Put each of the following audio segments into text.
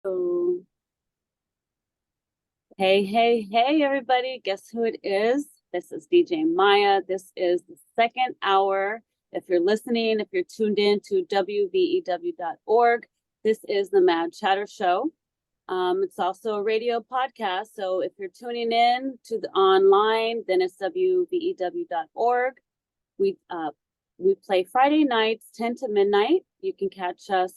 Oh, hey, hey, hey, everybody. Guess who it is? This is DJ Maya. This is the second hour. If you're listening, if you're tuned in to wvew.org, this is the Mad Chatter Show. It's also a radio podcast. So if you're tuning in to the online, then it's wvew.org. We uh, we play Friday nights, 10 to midnight. You can catch us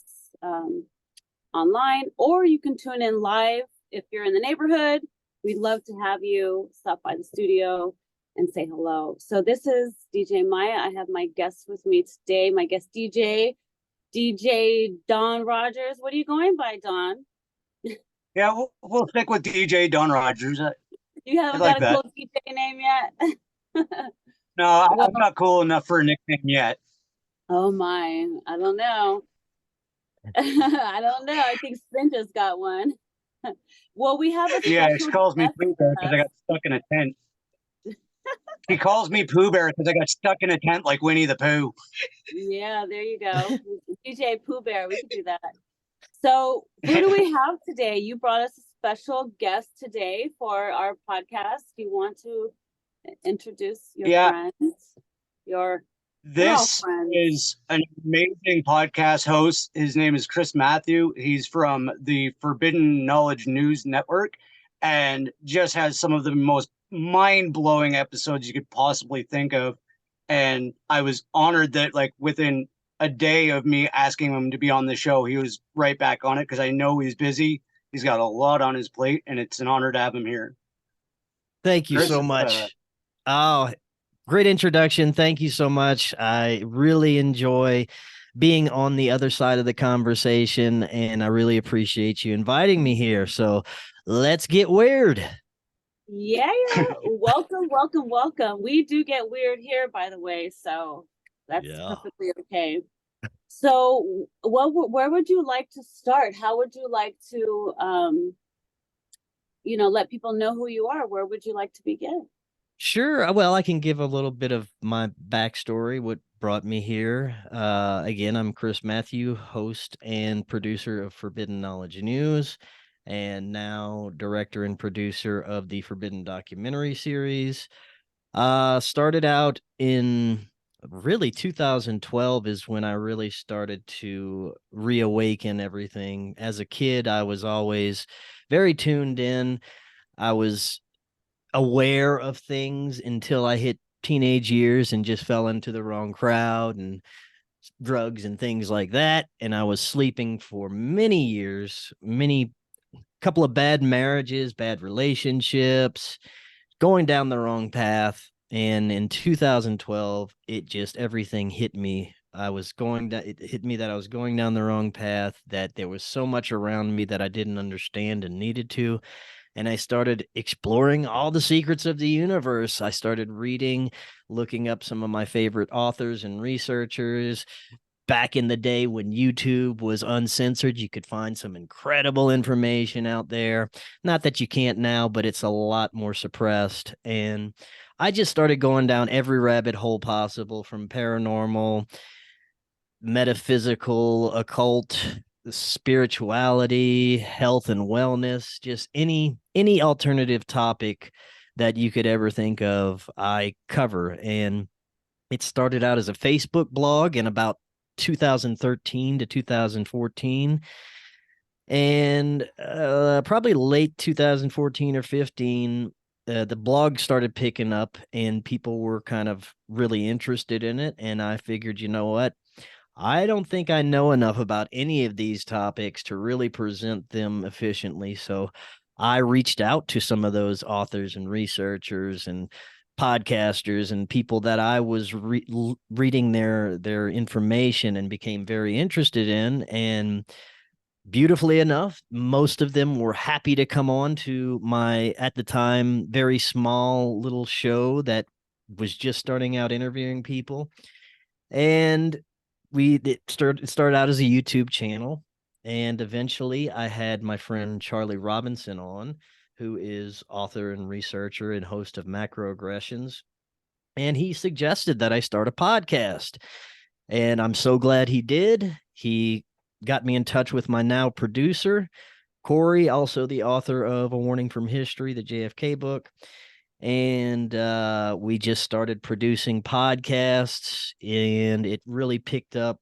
online, or you can tune in live if you're in the neighborhood. We'd love to have you stop by the studio and say hello. So this is DJ Maya. I have my guest with me today, my guest DJ Don Rogers. What are you going by, Don? Yeah, we'll stick with DJ Don Rogers. You I haven't got like a that. cool DJ name yet? No, Well, I'm not cool enough for a nickname yet. oh my, I don't know. I don't know. I think Cinder's got one. Well, we have a Yeah, she special calls me guest Pooh Bear with because I us. got stuck in a tent. She calls me Pooh Bear because I got stuck in a tent like Winnie the Pooh. Yeah, there you go. DJ Pooh Bear, we could do that. So, who do we have today? You brought us a special guest today for our podcast. Do you want to introduce your Yeah, friends? Your We're all this friends. is an amazing podcast host. His name is Chris Mattieu. He's from the Forbidden Knowledge News Network and just has some of the most mind-blowing episodes you could possibly think of. And I was honored that, like, within a day of me asking him to be on the show, he was right back on it because I know he's busy. He's got a lot on his plate, and it's an honor to have him here. Thank you Chris, so much. Oh, great introduction. Thank you so much. I really enjoy being on the other side of the conversation, and I really appreciate you inviting me here. So let's get weird. Yeah, yeah. Welcome, welcome, welcome. We do get weird here, by the way, so that's Yeah. perfectly okay. So, where would you like to start? How would you like to, let people know who you are? Where would you like to begin? Sure. Well, I can give a little bit of my backstory, what brought me here. Again, I'm Chris Mattieu, host and producer of Forbidden Knowledge News, and now director and producer of the Forbidden documentary series. Started out in really 2012 is when I really started to reawaken everything. As a kid, I was always very tuned in. I was aware of things until I hit teenage years and just fell into the wrong crowd and drugs and things like that. And I was sleeping for many years, many couple of bad marriages, bad relationships, going down the wrong path. And in 2012, it just everything hit me. It hit me that I was going down the wrong path, that there was so much around me that I didn't understand and needed to. And I started exploring all the secrets of the universe. I started reading, looking up some of my favorite authors and researchers. Back in the day when YouTube was uncensored, you could find some incredible information out there. Not that you can't now, but it's a lot more suppressed. And I just started going down every rabbit hole possible, from paranormal, metaphysical, occult, spirituality, health and wellness, just any alternative topic that you could ever think of, I cover. And it started out as a Facebook blog in about 2013 to 2014. And probably late 2014 or 15, the blog started picking up and people were kind of really interested in it. And I figured, you know what? I don't think I know enough about any of these topics to really present them efficiently. So I reached out to some of those authors and researchers and podcasters and people that I was reading their information and became very interested in. And beautifully enough, most of them were happy to come on to my, at the time, very small little show that was just starting out interviewing people. And it started out as a YouTube channel, and eventually I had my friend Charlie Robinson on, who is author and researcher and host of Macroaggressions, and he suggested that I start a podcast. And I'm so glad he did. He got me in touch with my now producer, Corey, also the author of A Warning from History, the JFK book. And we just started producing podcasts, and it really picked up.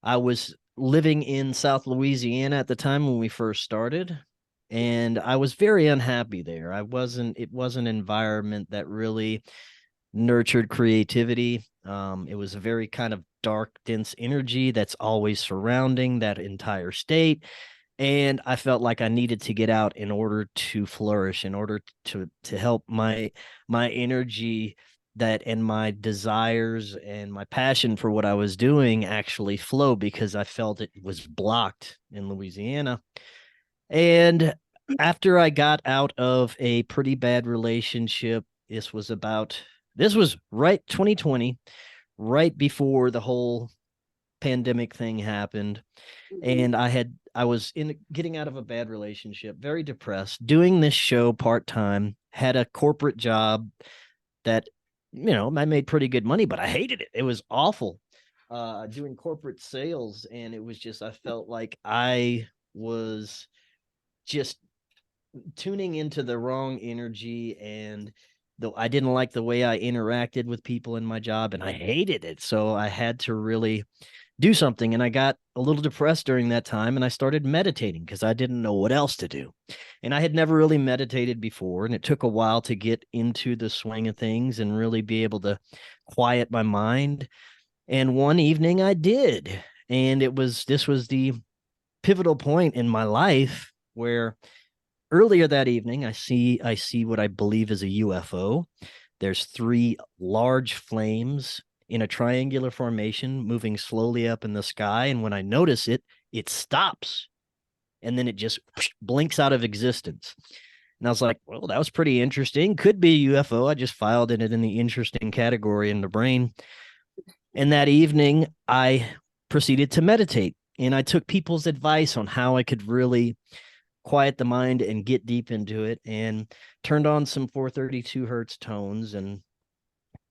I was living in South Louisiana at the time when we first started, and I was very unhappy there. It was an environment that really nurtured creativity. It was a very kind of dark, dense energy that's always surrounding that entire state. And I felt like I needed to get out in order to flourish, in order to help my energy that and my desires and my passion for what I was doing actually flow, because I felt it was blocked in Louisiana. And after I got out of a pretty bad relationship, this was right 2020, right before the whole pandemic thing happened. And I was getting out of a bad relationship, very depressed, doing this show part-time, had a corporate job that, I made pretty good money, but I hated it. It was awful. Doing corporate sales. And it was just, I felt like I was just tuning into the wrong energy, and though I didn't like the way I interacted with people in my job, and I hated it. So I had to really do something. And I got a little depressed during that time, and I started meditating because I didn't know what else to do. And I had never really meditated before, and it took a while to get into the swing of things and really be able to quiet my mind. And one evening I did. And this was the pivotal point in my life where earlier that evening I see what I believe is a UFO. There's 3 large flames in a triangular formation moving slowly up in the sky. And when I notice it, it stops. And then it just blinks out of existence. And I was like, well, that was pretty interesting. Could be a UFO. I just filed it in the interesting category in the brain. And that evening, I proceeded to meditate. And I took people's advice on how I could really quiet the mind and get deep into it, and turned on some 432 hertz tones. And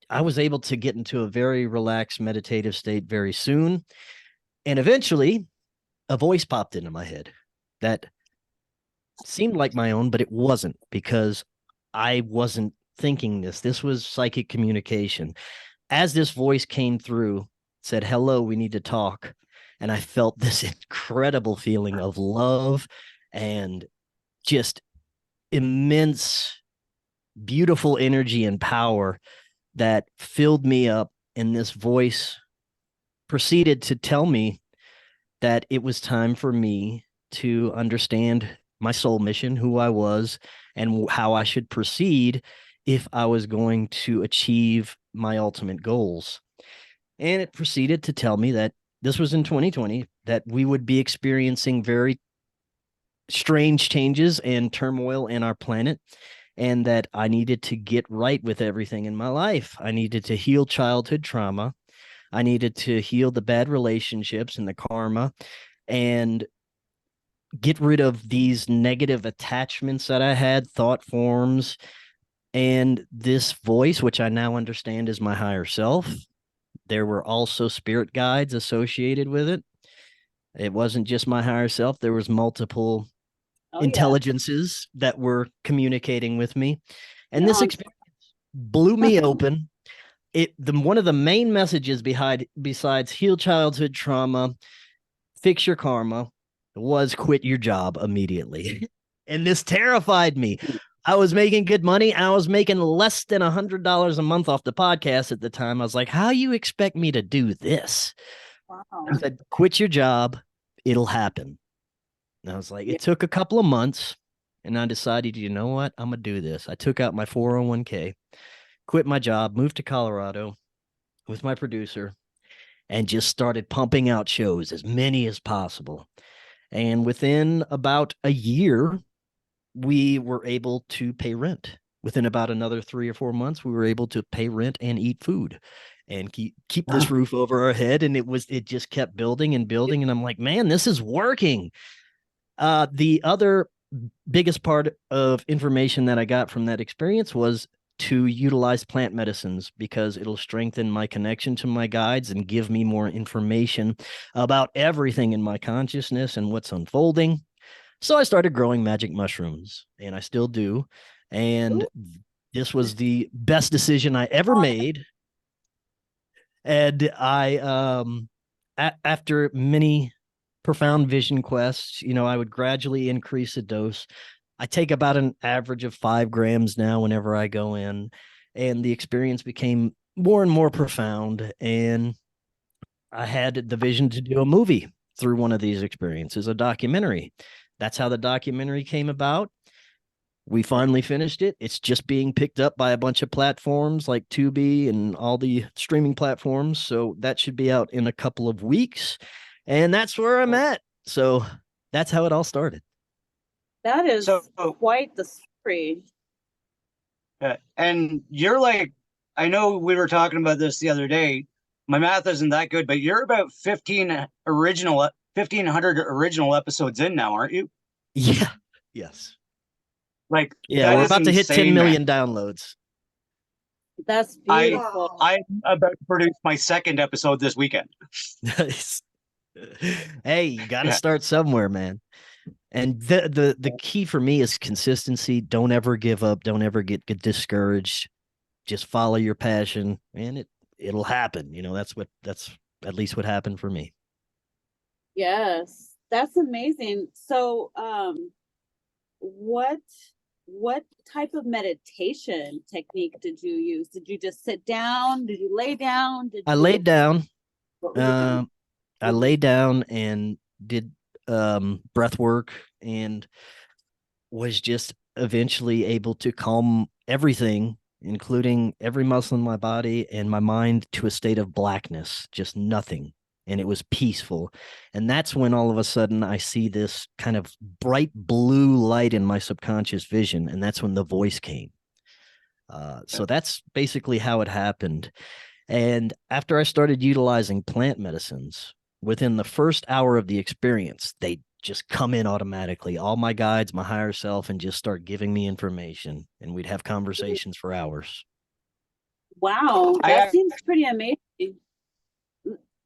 I was able to get into a very relaxed meditative state very soon. And eventually a voice popped into my head that seemed like my own, but it wasn't, because I wasn't thinking this. This was psychic communication. As this voice came through, said, "Hello, we need to talk." And I felt this incredible feeling of love and just immense, beautiful energy and power that filled me up. And this voice proceeded to tell me that it was time for me to understand my soul mission, who I was, and how I should proceed if I was going to achieve my ultimate goals. And it proceeded to tell me that this was in 2020, that we would be experiencing very strange changes and turmoil in our planet, and that I needed to get right with everything in my life. I needed to heal childhood trauma. I needed to heal the bad relationships and the karma, and get rid of these negative attachments that I had, thought forms. And this voice, which I now understand is my higher self, there were also spirit guides associated with it. It wasn't just my higher self. There was multiple intelligences that were communicating with me. And this experience blew me open. One of the main messages besides heal childhood trauma, fix your karma, was quit your job immediately. And this terrified me. I was making good money. I was making less than $100 a month off the podcast at the time. I was like, how you expect me to do this? Wow. I said, quit your job. It'll happen. And I was like, it took a couple of months, and I decided, you know what? I'm going to do this. I took out my 401k, quit my job, moved to Colorado with my producer, and just started pumping out shows, as many as possible. And within about a year, we were able to pay rent. Within about another 3 or 4 months, we were able to pay rent and eat food and keep this roof over our head. And it just kept building and building. And I'm like, man, this is working. The other biggest part of information that I got from that experience was to utilize plant medicines, because it'll strengthen my connection to my guides and give me more information about everything in my consciousness and what's unfolding. So I started growing magic mushrooms, and I still do. And Ooh. this was the best decision I ever made. And after many profound vision quests, I would gradually increase the dose. I take about an average of 5 grams now whenever I go in, and the experience became more and more profound. And I had the vision to do a movie through one of these experiences, a documentary. That's how the documentary came about. We finally finished it. It's just being picked up by a bunch of platforms like Tubi and all the streaming platforms. So that should be out in a couple of weeks. And that's where I'm at. So that's how it all started. That is So, quite the story. and you're like, I know we were talking about this the other day. My math isn't that good, but you're about 1,500 original episodes in now, aren't you? Yeah. Yes. Like, Yeah, that we're is about to hit 10 insane, million man. downloads. That's beautiful. I'm about to produce my second episode this weekend. Nice. Hey, you got to Yeah. start somewhere, man. And the key for me is consistency. Don't ever give up. Don't ever get discouraged. Just follow your passion, and it'll happen. That's at least what happened for me. Yes, that's amazing. So, what type of meditation technique did you use? Did you just sit down? Did you lay down? I laid down. What were you doing? I lay down and did breath work, and was just eventually able to calm everything, including every muscle in my body and my mind, to a state of blackness, just nothing. And it was peaceful. And that's when all of a sudden I see this kind of bright blue light in my subconscious vision. And that's when the voice came. So that's basically how it happened. And after I started utilizing plant medicines, within the first hour of the experience, they just come in automatically. All my guides, my higher self, and just start giving me information. And we'd have conversations for hours. Wow, that seems pretty amazing.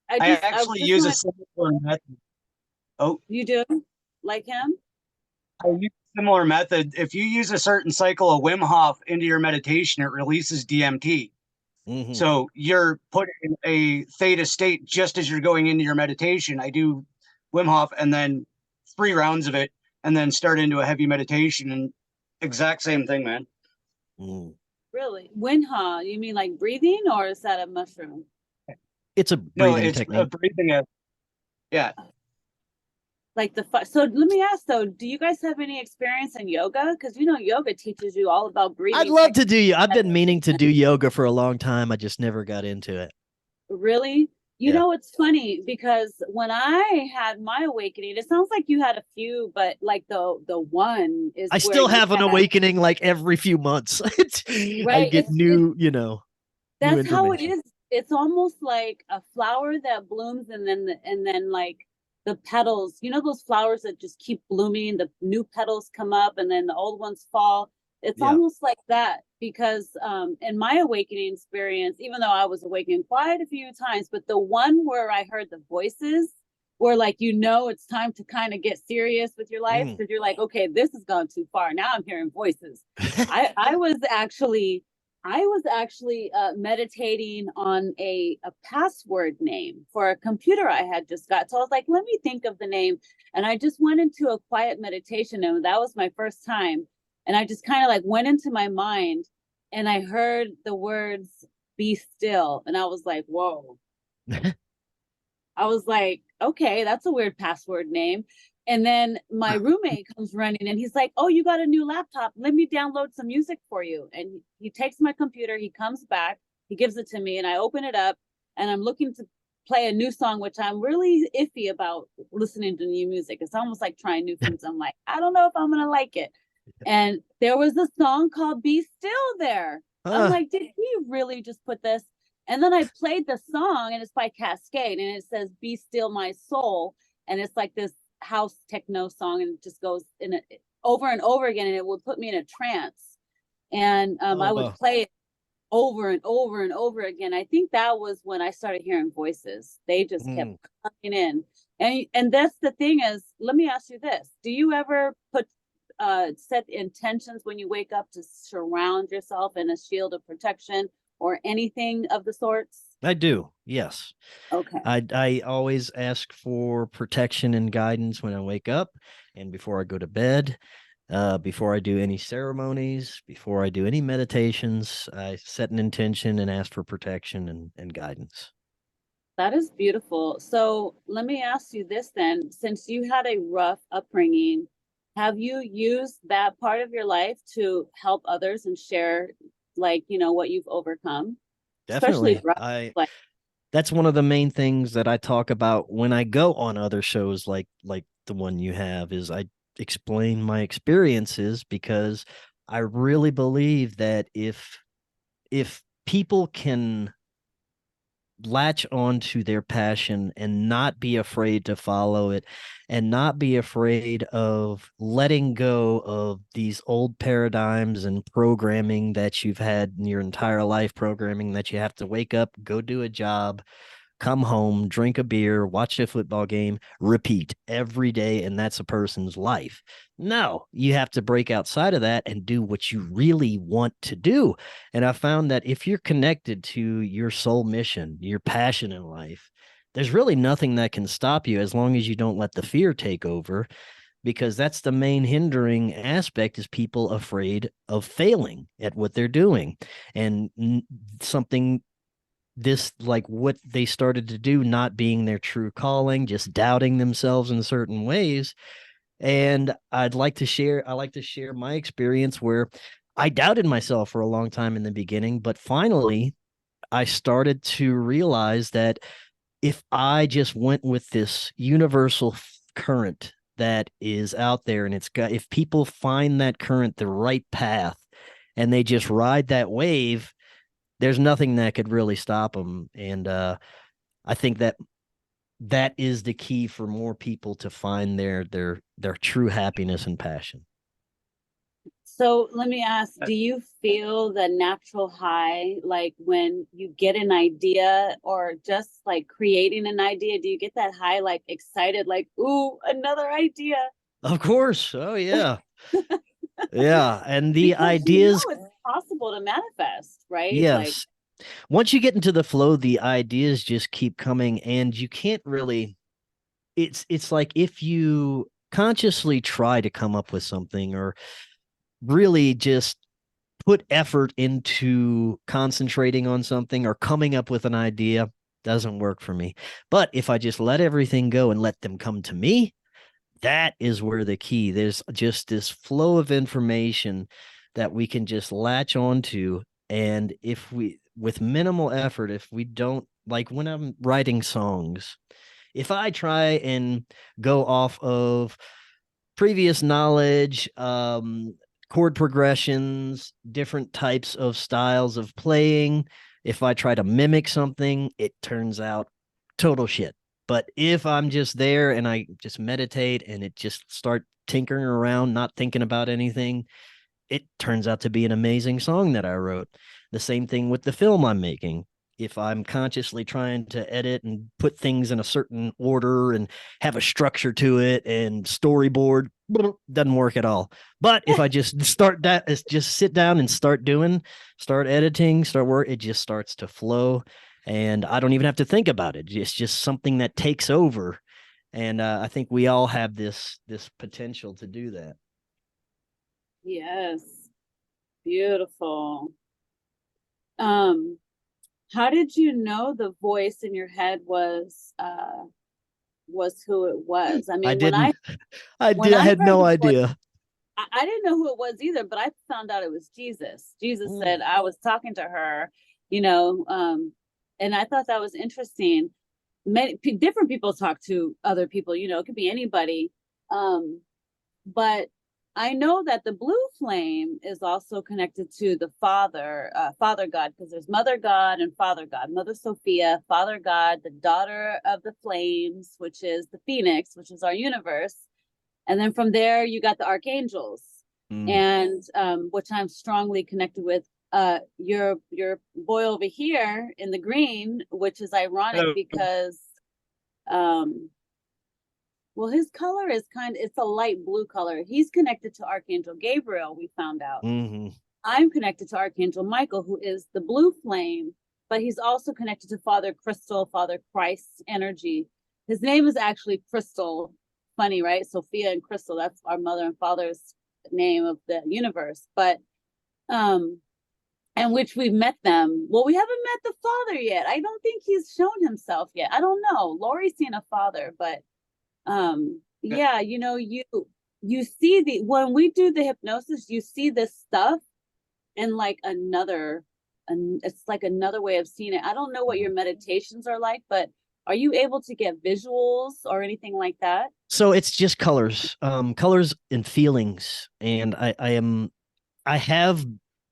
I actually use a similar method. Oh, you do? Like him? I use a similar method. If you use a certain cycle of Wim Hof into your meditation, it releases DMT. Mm-hmm. So you're put in a theta state just as you're going into your meditation. I do Wim Hof and then 3 rounds of it, and then start into a heavy meditation, and exact same thing, man. Mm. Really? Winha, you mean like breathing, or is that a mushroom? It's a breathing technique. A breathing. Yeah. Like so let me ask though, do you guys have any experience in yoga? Because yoga teaches you all about breathing. I'd love to do. I've been meaning to do yoga for a long time. I just never got into it. Really? It's funny because when I had my awakening, it sounds like you had a few, but like the one is I still have an awakening like every few months. Right. I get new, That's how it is. It's almost like a flower that blooms and then like the petals, those flowers that just keep blooming, the new petals come up and then the old ones fall. It's almost like that because in my awakening experience, even though I was awakened quite a few times, but the one where I heard the voices where like, it's time to kind of get serious with your life because you're like, okay, this has gone too far. Now I'm hearing voices. I was actually meditating on a password name for a computer I had just got. So I was like, let me think of the name. And I just went into a quiet meditation, and that was my first time. And I just kind of like went into my mind and I heard the words, be still. And I was like, whoa. I was like, okay, that's a weird password name. And then my roommate comes running and he's like, oh, you got a new laptop. Let me download some music for you. And he takes my computer, he comes back, he gives it to me, and I open it up and I'm looking to play a new song, which I'm really iffy about listening to new music. It's almost like trying new foods. I'm like, I don't know if I'm going to like it. And there was a song called Be Still there. I'm like, did he really just put this? And then I played the song, and it's by Cascade, and it says, Be Still My Soul. And it's like this house techno song, and it just goes in over and over again, and it would put me in a trance. And I would play it over and over and over again. I think that was when I started hearing voices. They just kept coming in. And that's the thing is, let me ask you this. Do you ever set intentions when you wake up to surround yourself in a shield of protection or anything of the sorts? I do. Yes. Okay. I always ask for protection and guidance when I wake up and before I go to bed. Before I do any ceremonies, before I do any meditations, I set an intention and ask for protection and guidance. That is beautiful. So let me ask you this then. Since you had a rough upbringing, have you used that part of your life to help others and share, like, what you've overcome? Especially Definitely. rough, like, That's one of the main things that I talk about when I go on other shows like the one you have is I explain my experiences because I really believe that if people can latch on to their passion and not be afraid to follow it and not be afraid of letting go of these old paradigms and programming that you've had in your entire life, programming that you have to wake up, go do a job, come home, drink a beer, watch a football game, repeat every day, and that's a person's life. No, you have to break outside of that and do what you really want to do. And I found that if you're connected to your soul mission, your passion in life, there's really nothing that can stop you as long as you don't let the fear take over, because that's the main hindering aspect is people afraid of failing at what they're doing. And something this like what they started to do not being their true calling, just doubting themselves in certain ways. And I like to share my experience where I doubted myself for a long time in the beginning, but finally I started to realize that if I just went with this universal current that is out there, and if people find that current the right path and they just ride that wave, there's nothing that could really stop them. And I think that is the key for more people to find their true happiness and passion. so let me ask, do you feel the natural high, like when you get an idea or just like creating an idea? Do you get that high, like excited, like, ooh, another idea? Of course. Oh yeah. Yeah. And the Because ideas, it's possible to manifest, right? Like, yes. Once you get into the flow, the ideas just keep coming, and you can't really, it's like if you consciously try to come up with something or really just put effort into concentrating on something or coming up with an idea, doesn't work for me. But if I just let everything go and let them come to me, that is where the key. There's just this flow of information that we can just latch onto. And if we, with minimal effort, if we don't, like when I'm writing songs, if I try and go off of previous knowledge, chord progressions, different types of styles of playing, if I try to mimic something, it turns out total shit. But if I'm just there and I just meditate and it just start tinkering around, not thinking about anything, it turns out to be an amazing song that I wrote. The same thing with the film I'm making. If I'm consciously trying to edit and put things in a certain order and have a structure to it and storyboard, doesn't work at all. But if I just just sit down and start editing, start work, it just starts to flow. And I don't even have to think about it. It's just something that takes over. And I think we all have this potential to do that. yes, beautiful. How did you know the voice in your head was who it was? I I mean, didn't. when I I had heard no the voice, idea. I didn't know who it was either, but I found out it was Jesus. Jesus said I was talking to her, you know, and I thought that was interesting. Many different people talk to other people, it could be anybody. But I know that the blue flame is also connected to the Father God, because there's Mother God and Father God. Mother Sophia, Father God, the daughter of the flames, which is the Phoenix, which is our universe. And then from there, you got the archangels, and which I'm strongly connected with. Your boy over here in the green, which is ironic because Well, his color is it's a light blue color. He's connected to Archangel Gabriel, we found out. Mm-hmm. I'm connected to Archangel Michael, who is the blue flame, but he's also connected to Father Crystal, Father Christ's energy. His name is actually Crystal. Funny, right? Sophia and Crystal, that's our mother and father's name of the universe. But and which we've met them. Well, we haven't met the father yet. I don't think he's shown himself yet. I don't know. Lori's seen a father, but yeah, you know, you see when we do the hypnosis, you see this stuff and like it's like another way of seeing it. I don't know what your meditations are like, but are you able to get visuals or anything like that? So it's just colors, colors and feelings. And I have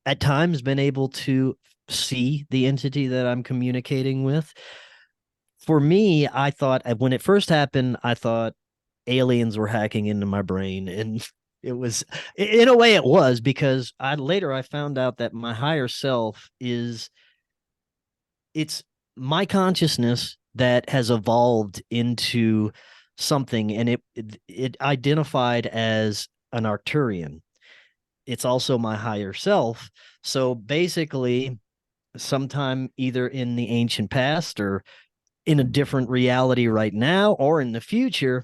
at times been able to see the entity that I'm communicating with. For me, I thought when it first happened, I thought aliens were hacking into my brain, and it was, in a way it was, because I found out that my higher self it's my consciousness that has evolved into something, and it identified as an Arcturian. It's also my higher self. So basically, sometime either in the ancient past or in a different reality right now or in the future,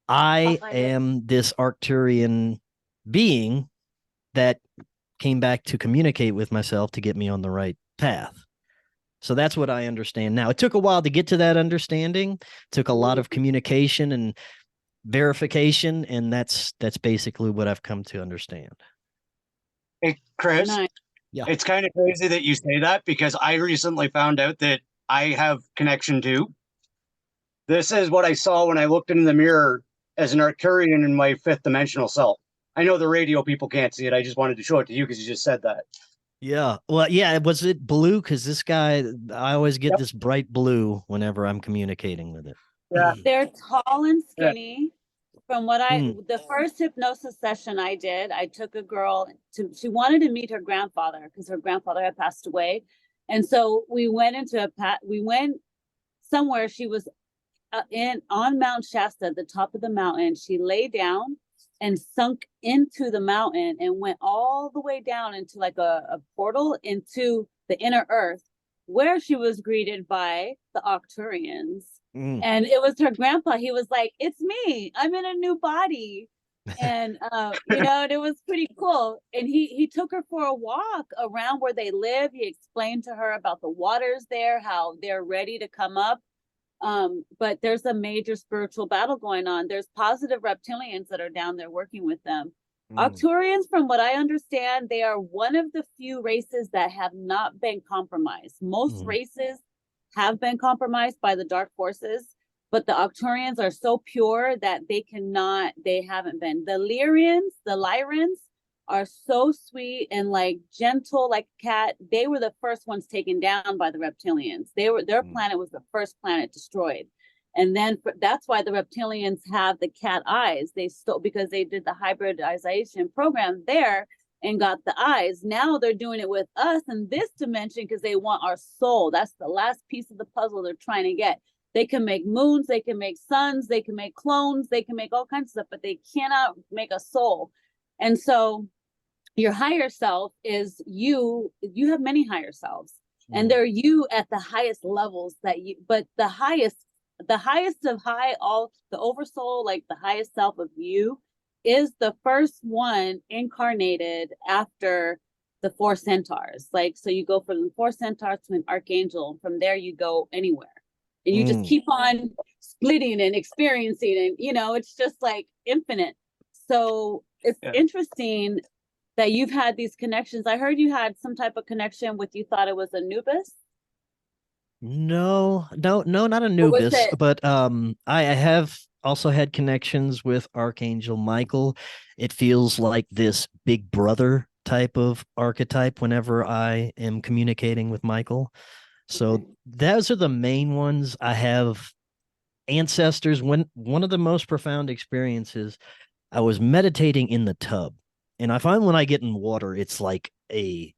I am this Arcturian being that came back to communicate with myself to get me on the right path. So that's what I understand now. It took a while to get to that understanding. It took a lot of communication and verification, and that's basically what I've come to understand. Hey, Chris. Nice. Yeah. It's kind of crazy that you say that, because I recently found out that I have connection too. This is what I saw when I looked in the mirror as an Arcturian in my fifth dimensional self. I know the radio people can't see it. I just wanted to show it to you because you just said that. Yeah. Well, yeah. Was it blue? Because this guy, I always get this bright blue whenever I'm communicating with it. Yeah. They're tall and skinny. From what the first hypnosis session I did, I took a girl she wanted to meet her grandfather because her grandfather had passed away. And so we went we went somewhere. She was on Mount Shasta, the top of the mountain. She lay down and sunk into the mountain and went all the way down into like a portal into the inner earth, where she was greeted by the Arcturians. And it was her grandpa. He was like, "It's me. I'm in a new body." And you know, and it was pretty cool. And he took her for a walk around where they live. He explained to her about the waters there, how they're ready to come up. But there's a major spiritual battle going on. There's positive reptilians that are down there working with them. Arcturians, from what I understand, they are one of the few races that have not been compromised. Most races have been compromised by the dark forces, but the Arcturians are so pure that they haven't been. The Lyrans are so sweet and like gentle, like a cat. They were the first ones taken down by the reptilians. Their planet was the first planet destroyed. And then that's why the reptilians have the cat eyes. Because they did the hybridization program there and got the eyes. Now they're doing it with us in this dimension because they want our soul. That's the last piece of the puzzle they're trying to get. They can make moons, they can make suns, they can make clones, they can make all kinds of stuff, but they cannot make a soul. And so your higher self is you have many higher selves, and they're you at the highest levels but the highest of high, all the oversoul, like the highest self of you, is the first one incarnated after the four centaurs. Like, so you go from the four centaurs to an archangel. From there you go anywhere. And you just keep on splitting and experiencing, and you know, it's just like infinite. So it's interesting that you've had these connections. I heard you had some type of connection with, you thought it was Anubis. No, not Anubis, but I have also had connections with Archangel Michael. It feels like this big brother type of archetype whenever I am communicating with Michael. So those are the main ones. I have ancestors. One of the most profound experiences, I was meditating in the tub, and I find when I get in water, it's like a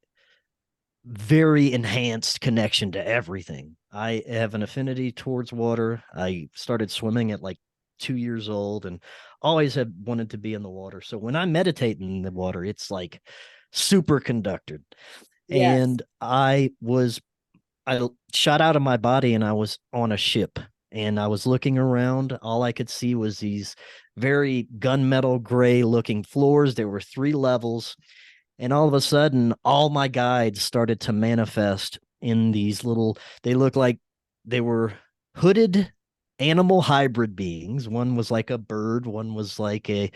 very enhanced connection to everything. I have an affinity towards water. I started swimming at like 2 years old and always had wanted to be in the water. So when I meditate in the water, it's like super conducted. Yes. And I shot out of my body and I was on a ship and I was looking around. All I could see was these very gunmetal gray looking floors. There were 3 levels. And all of a sudden, all my guides started to manifest in these little, they look like they were hooded animal hybrid beings. One was like a bird, one was like a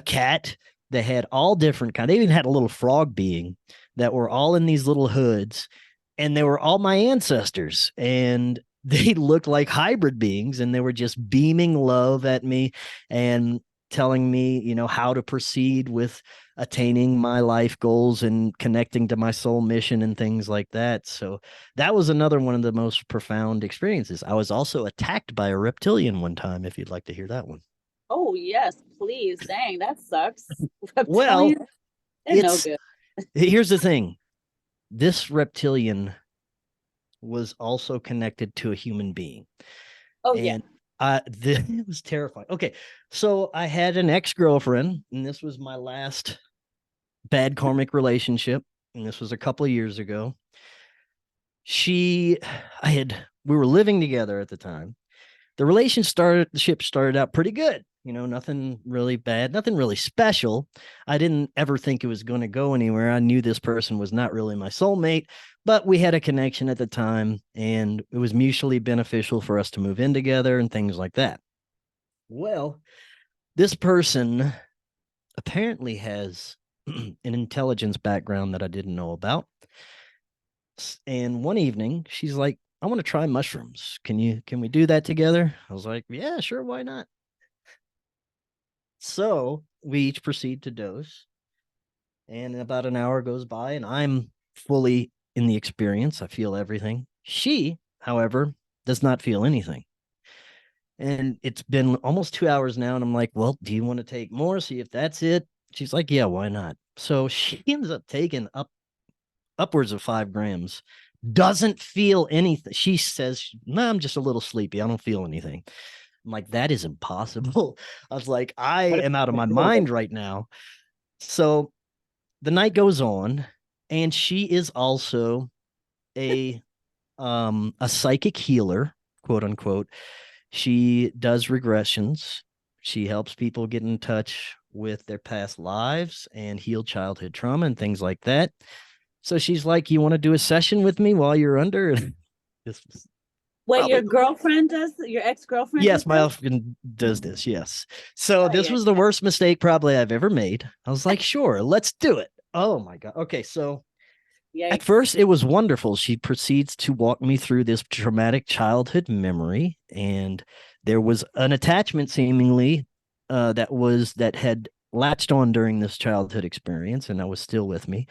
cat. They had all different kind. They even had a little frog being that were all in these little hoods, and they were all my ancestors. And they looked like hybrid beings, and they were just beaming love at me and telling me, you know, how to proceed with attaining my life goals and connecting to my soul mission and things like that. So that was another one of the most profound experiences. I was also attacked by a reptilian one time, if you'd like to hear that one. Oh yes, please. Dang, that sucks. Well, they're no good. Here's the thing. This reptilian was also connected to a human being. Oh, yeah. It was terrifying. Okay, so I had an ex-girlfriend, and this was my last bad karmic relationship, and this was a couple of years ago. We were living together at the time. The relationship started out pretty good. You know, nothing really bad, nothing really special. I didn't ever think it was going to go anywhere. I knew this person was not really my soulmate, but we had a connection at the time, and it was mutually beneficial for us to move in together and things like that. Well, this person apparently has an intelligence background that I didn't know about. And one evening, she's like, I want to try mushrooms. Can we do that together? I was like, yeah, sure. Why not? So we each proceed to dose, and about an hour goes by and I'm fully in the experience. I feel everything. She, however, does not feel anything. And it's been almost 2 hours now. And I'm like, well, do you want to take more? See if that's it. She's like, yeah, why not? So she ends up taking upwards of 5 grams, doesn't feel anything. She says, no, I'm just a little sleepy. I don't feel anything. I'm like, that is impossible. I was like, I am out of my mind right now. So the night goes on, and she is also a psychic healer, quote unquote. She does regressions. She helps people get in touch with their past lives and heal childhood trauma and things like that. So she's like, you want to do a session with me while you're under? This was Wait, your girlfriend does? Your ex-girlfriend? Yes, my girlfriend does this. Yes. So this was the worst mistake probably I've ever made. I was like, sure, let's do it. Oh my God. Okay. So at first it was wonderful. She proceeds to walk me through this traumatic childhood memory. And there was an attachment seemingly that had latched on during this childhood experience, and that was still with me.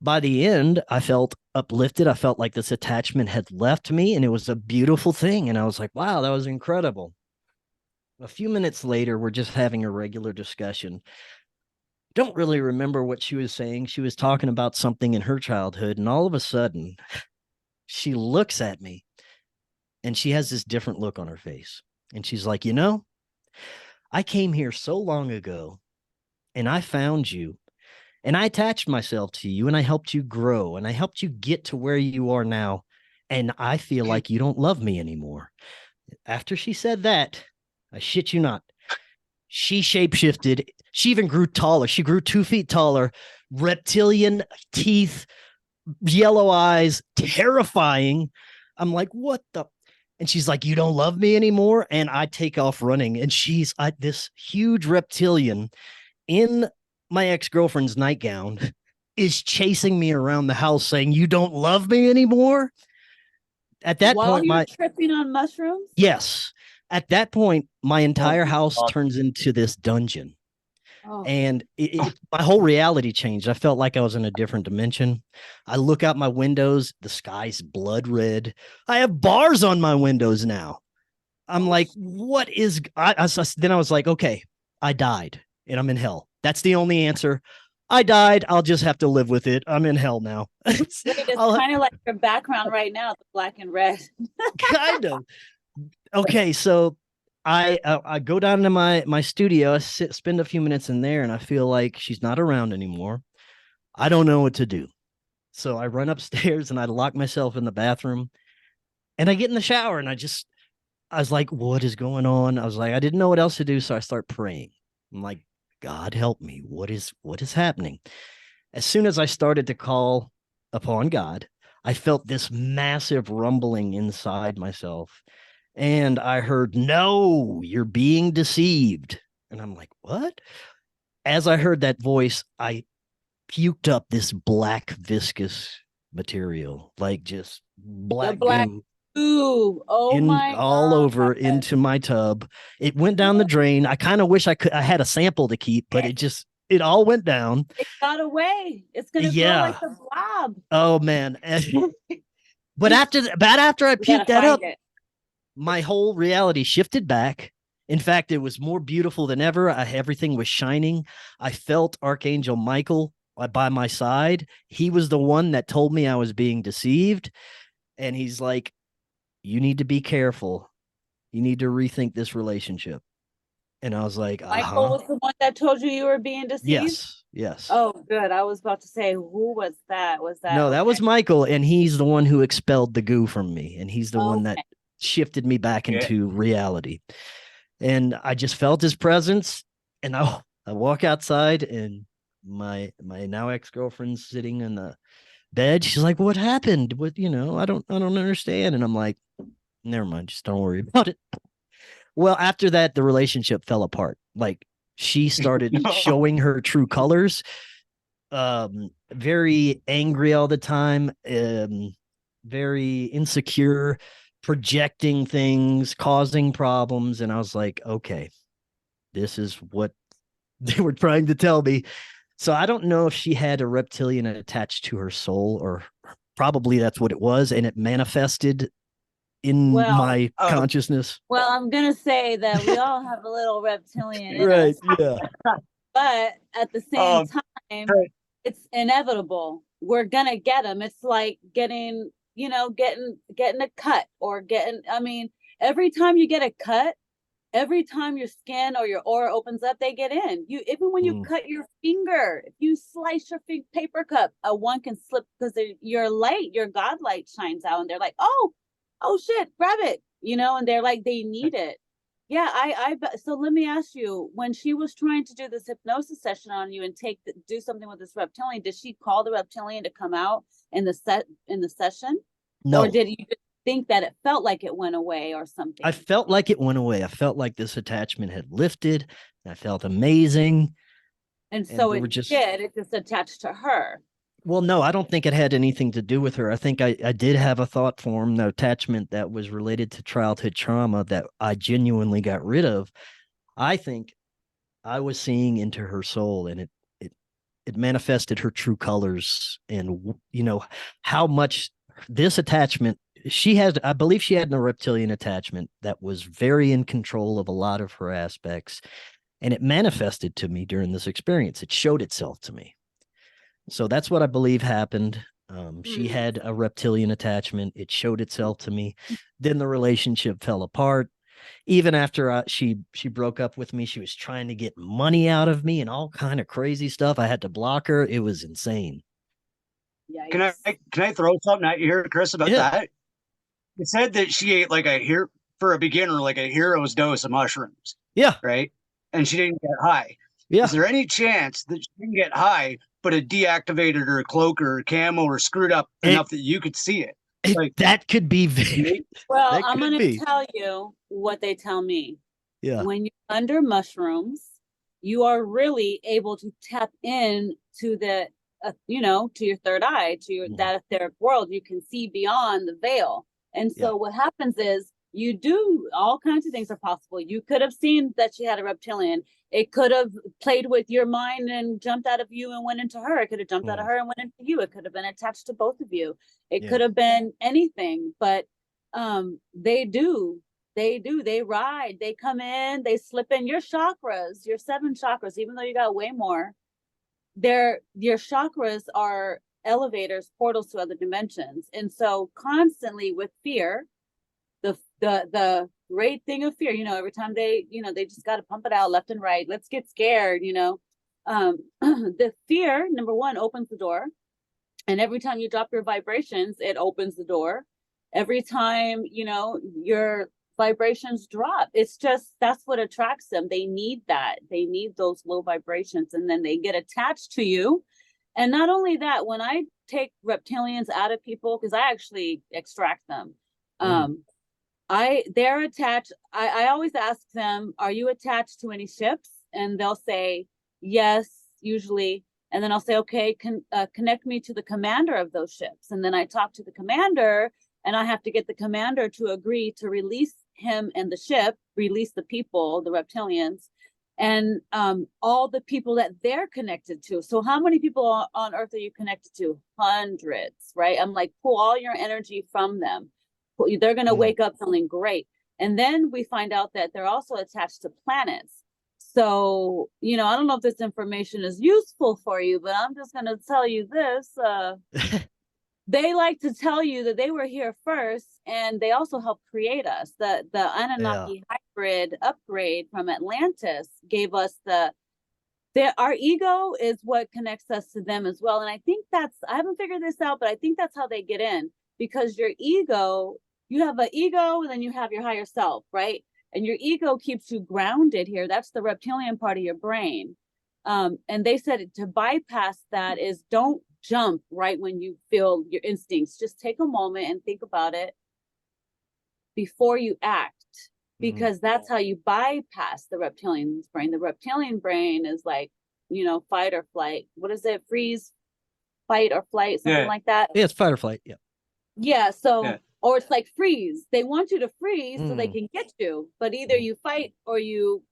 By the end, I felt uplifted. I felt like this attachment had left me, and it was a beautiful thing. And I was like, wow, that was incredible. A few minutes later, we're just having a regular discussion. Don't really remember what she was saying. She was talking about something in her childhood, and all of a sudden, she looks at me, and she has this different look on her face. And she's like, you know, I came here so long ago, and I found you. And I attached myself to you, and I helped you grow, and I helped you get to where you are now. And I feel like you don't love me anymore. After she said that, I shit you not, she shapeshifted. She even grew taller. She grew 2 feet taller, reptilian teeth, yellow eyes, terrifying. I'm like, what the? And she's like, you don't love me anymore? And I take off running. And she's this huge reptilian in my ex-girlfriend's nightgown is chasing me around the house saying, you don't love me anymore? At that point, you're tripping on mushrooms? Yes. At that point, my entire house turns into this dungeon. And my whole reality changed. I felt like I was in a different dimension. I look out my windows. The sky's blood red. I have bars on my windows now. I'm like, what is... Then I was like, okay, I died and I'm in hell. That's the only answer. I died. I'll just have to live with it. I'm in hell now. It's kind of like your background right now, the black and red. Kind of. Okay, so I go down to my studio, spend a few minutes in there, and I feel like she's not around anymore. I don't know what to do. So I run upstairs and I lock myself in the bathroom, and I get in the shower, and I was like, what is going on? I was like, I didn't know what else to do. So I start praying. I'm like, God help me. What is happening? As soon as I started to call upon God, I felt this massive rumbling inside myself. And I heard, no, you're being deceived. And I'm like, what? As I heard that voice, I puked up this black viscous material, like just The black black goo goo. Oh in my all over God. into my tub. It went down the drain. I kind of wish I had a sample to keep, but it all went down. It got away. It's gonna grow like Yeah. the blob. Oh man. But after I We gotta puked that find up, it. my whole reality shifted back. In fact, it was more beautiful than ever. Everything was shining. I felt Archangel Michael by my side. He was the one that told me I was being deceived. And he's like, you need to be careful. You need to rethink this relationship. And I was like, Michael was the one that told you were being deceived? Yes. Oh, good. I was about to say, who was that? Was that No, that okay? was Michael. And he's the one who expelled the goo from me. And he's the one that Okay. shifted me back Yeah. into reality. And I just felt his presence. And I walk outside, and my now ex-girlfriend's sitting in the bed. She's like, what happened? What, I don't understand. And I'm like, never mind, just don't worry about it. Well, after that, the relationship fell apart. Like, she started showing her true colors. Very angry all the time, very insecure, projecting things, causing problems. And I was like, okay, this is what they were trying to tell me. So I don't know if she had a reptilian attached to her soul, or probably that's what it was, and it manifested in my consciousness. Well, I'm gonna say that we all have a little reptilian in Right. us, Yeah. but at the same time, it's inevitable. We're gonna get them. It's like getting a cut, or I mean, every time you get a cut, every time your skin or your aura opens up, they get in. Even when you cut your finger, if you slice your paper cup, one can slip because your light, your God light shines out, and they're like, oh shit, grab it, and they're like, they need it. Yeah, so let me ask you, when she was trying to do this hypnosis session on you and do something with this reptilian, did she call the reptilian to come out in the session? No. Or did you just think that it felt like it went away or something? I felt like it went away. I felt like this attachment had lifted. I felt amazing. And so it just attached to her. Well, no, I don't think it had anything to do with her. I think I did have a thought form, the attachment that was related to childhood trauma that I genuinely got rid of. I think I was seeing into her soul, and it manifested her true colors, and how much this attachment I believe she had a reptilian attachment that was very in control of a lot of her aspects, and it manifested to me during this experience. It showed itself to me. So that's what I believe happened. She had a reptilian attachment. It showed itself to me. Then the relationship fell apart. Even after she broke up with me, she was trying to get money out of me and all kind of crazy stuff. I had to block her. It was insane. Yikes. Can I throw something at you here, Chris, about that? It said that she ate like a hero's dose of mushrooms. Yeah. Right. And she didn't get high. Yeah. Is there any chance that she didn't get high, but it deactivated her cloak or her camo or screwed up enough that you could see it? Like, that could be very well. I'm going to tell you what they tell me. Yeah. When you're under mushrooms, you are really able to tap in to the to your third eye, to your that etheric world. You can see beyond the veil. And so what happens is you do all kinds of things are possible. You could have seen that she had a reptilian. It could have played with your mind and jumped out of you and went into her. It could have jumped out of her and went into you. It could have been attached to both of you. It could have been anything, but they ride, they come in, they slip in your chakras, your 7 chakras, even though you got way more. Your chakras are elevators, portals to other dimensions. And so constantly with fear, the great thing of fear. Every time they just got to pump it out left and right. Let's get scared. The fear, number one, opens the door. And every time you drop your vibrations, it opens the door. Every time, your vibrations drop, it's just, that's what attracts them. They need that. They need those low vibrations, and then they get attached to you. And not only that, when I take reptilians out of people, because I actually extract them, they're attached. I always ask them, are you attached to any ships? And they'll say yes, usually. And then I'll say, okay, connect me to the commander of those ships. And then I talk to the commander, and I have to get the commander to agree to release him and the ship, release the people, the reptilians, and all the people that they're connected to. So how many people on Earth are you connected to? Hundreds, right? I'm like, pull all your energy from them. They're going to wake up feeling great. And then we find out that they're also attached to planets. So, I don't know if this information is useful for you, but I'm just going to tell you this. They like to tell you that they were here first, and they also helped create us. The Anunnaki hybrid upgrade from Atlantis gave us our ego is what connects us to them as well. And I think I haven't figured this out, but I think that's how they get in, because your ego, you have an ego, and then you have your higher self, right? And your ego keeps you grounded here. That's the reptilian part of your brain. And they said to bypass that is, don't jump right when you feel your instincts. Just take a moment and think about it before you act, because that's how you bypass the reptilian brain. The reptilian brain is like, fight or flight. What is it? Freeze, fight or flight, something like that. Yeah, it's fight or flight. Yeah. Yeah. So, or it's like freeze. They want you to freeze so they can get you, but either you fight or you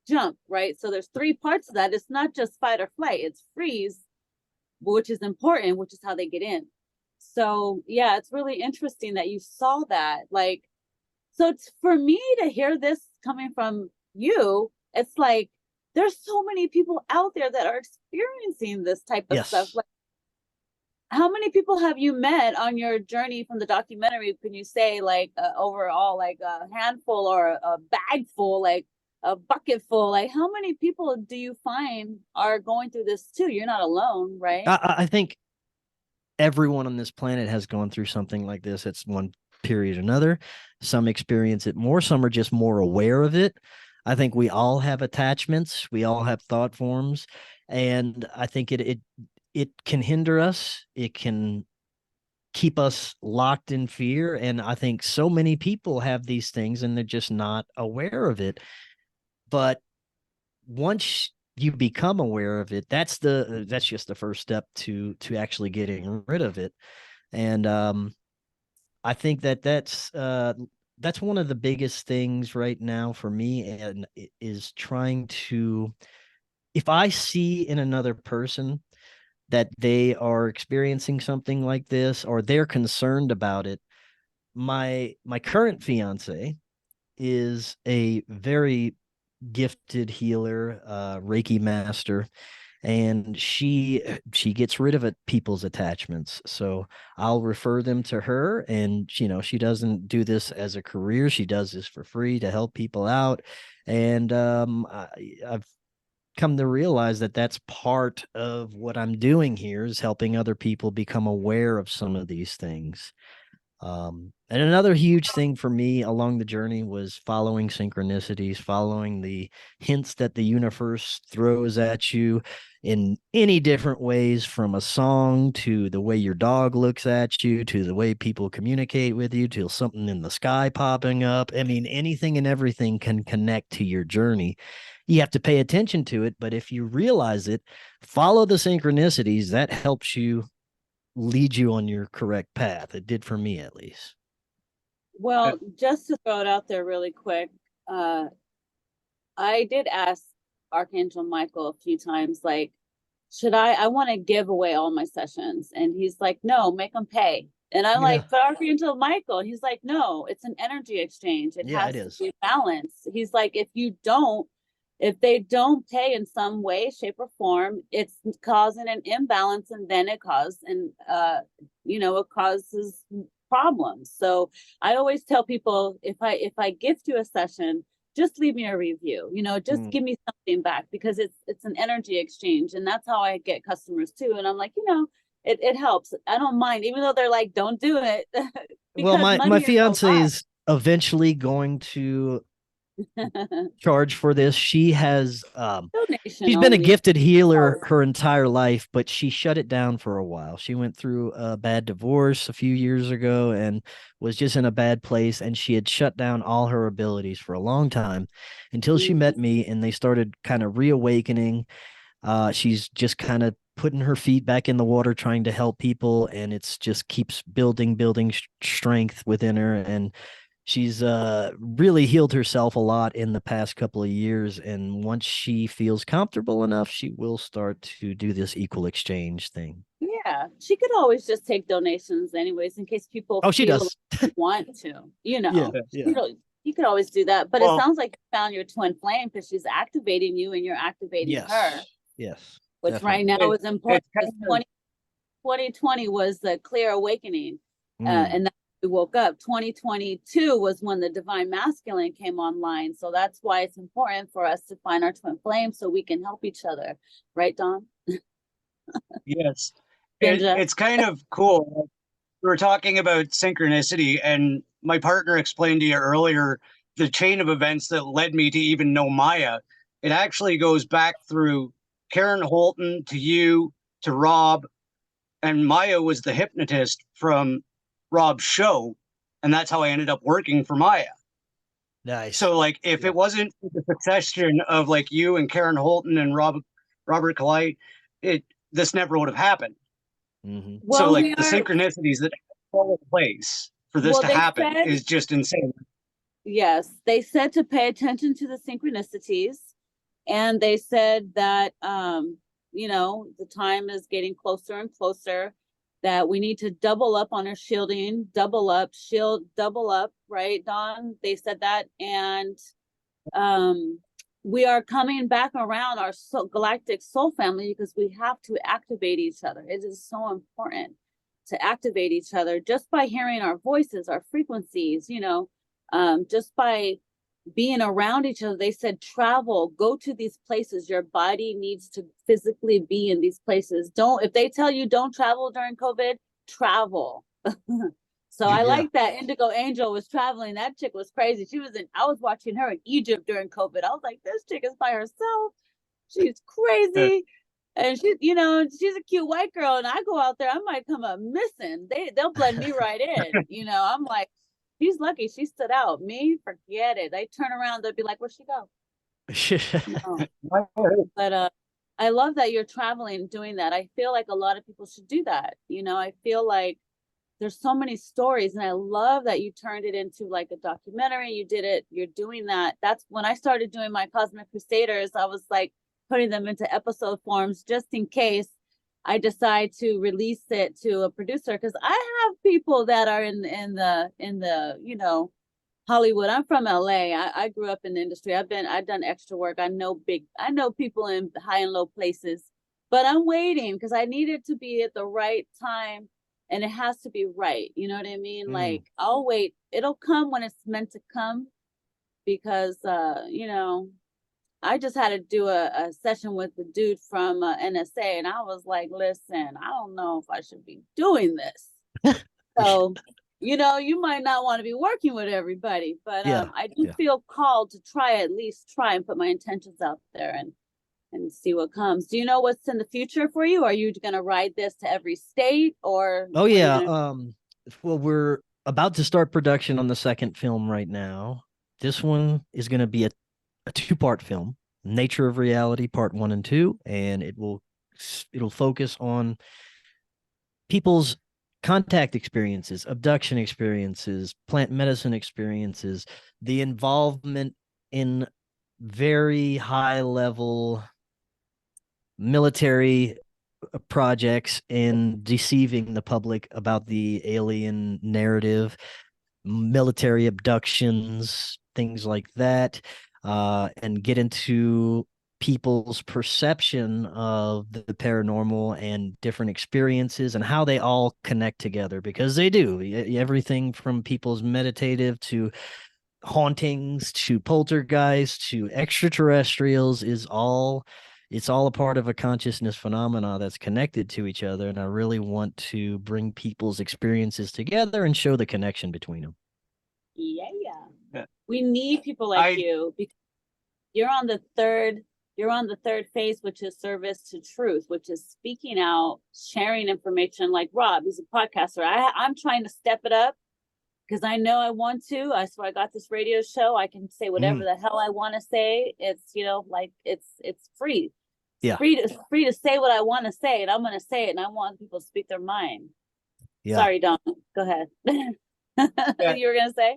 jump, right? So there's three parts of that. It's not just fight or flight, it's freeze, which is important, which is how they get in. So yeah, it's really interesting that you saw that. Like, so it's, for me to hear this coming from you, it's like there's so many people out there that are experiencing this type of stuff. Like, how many people have you met on your journey from the documentary? Can you say, like, overall, like a handful or a bag full, like a bucket full? Like, how many people do you find are going through this too? You're not alone, right? I think everyone on this planet has gone through something like this at one period or another. Some experience it more, some are just more aware of it. I think we all have attachments, we all have thought forms, and I think it can hinder us. It can keep us locked in fear. And I think so many people have these things and they're just not aware of it. But once you become aware of it, that's just the first step to actually getting rid of it. And I think that's one of the biggest things right now for me, and is trying to, if I see in another person that they are experiencing something like this, or they're concerned about it. My current fiance is a very gifted healer, Reiki master, and she gets rid of people's attachments. So I'll refer them to her, and she doesn't do this as a career. She does this for free to help people out. And I've come to realize that that's part of what I'm doing here, is helping other people become aware of some of these things. And another huge thing for me along the journey was following synchronicities, following the hints that the universe throws at you in any different ways, from a song to the way your dog looks at you, to the way people communicate with you, to something in the sky popping up. I mean, anything and everything can connect to your journey. You have to pay attention to it, but if you realize it, follow the synchronicities. That helps you lead you on your correct path. It did for me, at least. Well, just to throw it out there really quick, I did ask Archangel Michael a few times, like, I want to give away all my sessions. And he's like, no, make them pay. And I'm like, but Archangel Michael, he's like, no, it's an energy exchange. It has to be balanced. He's like, if they don't pay in some way, shape, or form, it's causing an imbalance, and then it causes problems. So I always tell people, if I gift you a session, just leave me a review, just give me something back, because it's an energy exchange. And that's how I get customers too. And I'm like, it helps. I don't mind, even though they're like, don't do it. Well, Because my money is a fiance lot. is eventually going to charge for this. She has Donation she's been a only. gifted healer her entire life, but she shut it down for a while. She went through a bad divorce a few years ago and was just in a bad place, and she had shut down all her abilities for a long time until she met me, and they started kind of reawakening. She's just kind of putting her feet back in the water, trying to help people, and it's just keeps building strength within her. And she's really healed herself a lot in the past couple of years. And once she feels comfortable enough, she will start to do this equal exchange thing. Yeah, she could always just take donations anyways, in case people Oh, she feel does. like want to, Yeah. you could always do that. But it Well- sounds like you found your twin flame, because she's activating you and you're activating her, Yes. which right definitely. now is important. kind Because 2020 was the clear awakening, and then we woke up. 2022 was when the divine masculine came online. So that's why it's important for us to find our twin flame, so we can help each other. Right, Don? Yes. Ginger? It's kind of cool. We were talking about synchronicity, and my partner explained to you earlier the chain of events that led me to even know Maya. It actually goes back through Karen Holton to you to Rob, and Maya was the hypnotist from Rob's show, and that's how I ended up working for Maya. Nice. So, like, if it wasn't the succession of like you and Karen Holton and Robert Collite, this never would have happened. Mhm. So, Well, like, the synchronicities that fall in place for this Well, to they happen said- is just insane. Yes, they said to pay attention to the synchronicities, and they said that the time is getting closer and closer, that we need to double up on our shielding, double up, right, Don? They said that. And we are coming back around our galactic soul family, because we have to activate each other. It is so important to activate each other just by hearing our voices, our frequencies, just by being around each other. They said travel, go to these places. Your body needs to physically be in these places. If they tell you don't travel during COVID, travel. So I like that Indigo Angel was traveling. That chick was crazy. I was watching her in Egypt during COVID. I was like, this chick is by herself. She's crazy. And she's a cute white girl, and I go out there, I might come up missing. They'll blend me right in. I'm like, she's lucky she stood out. Me, forget it. They turn around, they'll be like, where'd she go? No. But I love that you're traveling, doing that. I feel like a lot of people should do that. I feel like there's so many stories, and I love that you turned it into like a documentary. You did it. You're doing that. That's when I started doing my Cosmic Crusaders. I was like putting them into episode forms, just in case I decide to release it to a producer, because I have people that are in the Hollywood. I'm from LA. I grew up in the industry. I've done extra work. I know people in high and low places, but I'm waiting because I need it to be at the right time, and it has to be right. You know what I mean? Like, I'll wait. It'll come when it's meant to come, because I just had to do a session with the dude from NSA, and I was like, listen, I don't know if I should be doing this. So, you might not want to be working with everybody, but I do feel called to at least try and put my intentions out there and see what comes. Do you know what's in the future for you? Are you going to ride this to every state, or? Oh, yeah. Well, we're about to start production on the second film right now. This one is going to be a two-part film, Nature of Reality, part 1 and 2, and it'll focus on people's contact experiences, abduction experiences, plant medicine experiences, the involvement in very high-level military projects and deceiving the public about the alien narrative, military abductions, things like that, and get into people's perception of the paranormal and different experiences and how they all connect together, because they do. Everything from people's meditative to hauntings to poltergeists to extraterrestrials it's all a part of a consciousness phenomena that's connected to each other. And I really want to bring people's experiences together and show the connection between them. Yeah. We need people like you, because you're on the third phase, which is service to truth, which is speaking out, sharing information. Like Rob, he's a podcaster. I'm trying to step it up because I know I want to. So I got this radio show. I can say whatever the hell I want to say. It's, like it's free. Yeah. Free to say what I want to say, and I'm going to say it, and I want people to speak their mind. Yeah. Sorry, Don. Go ahead. Yeah. You were going to say?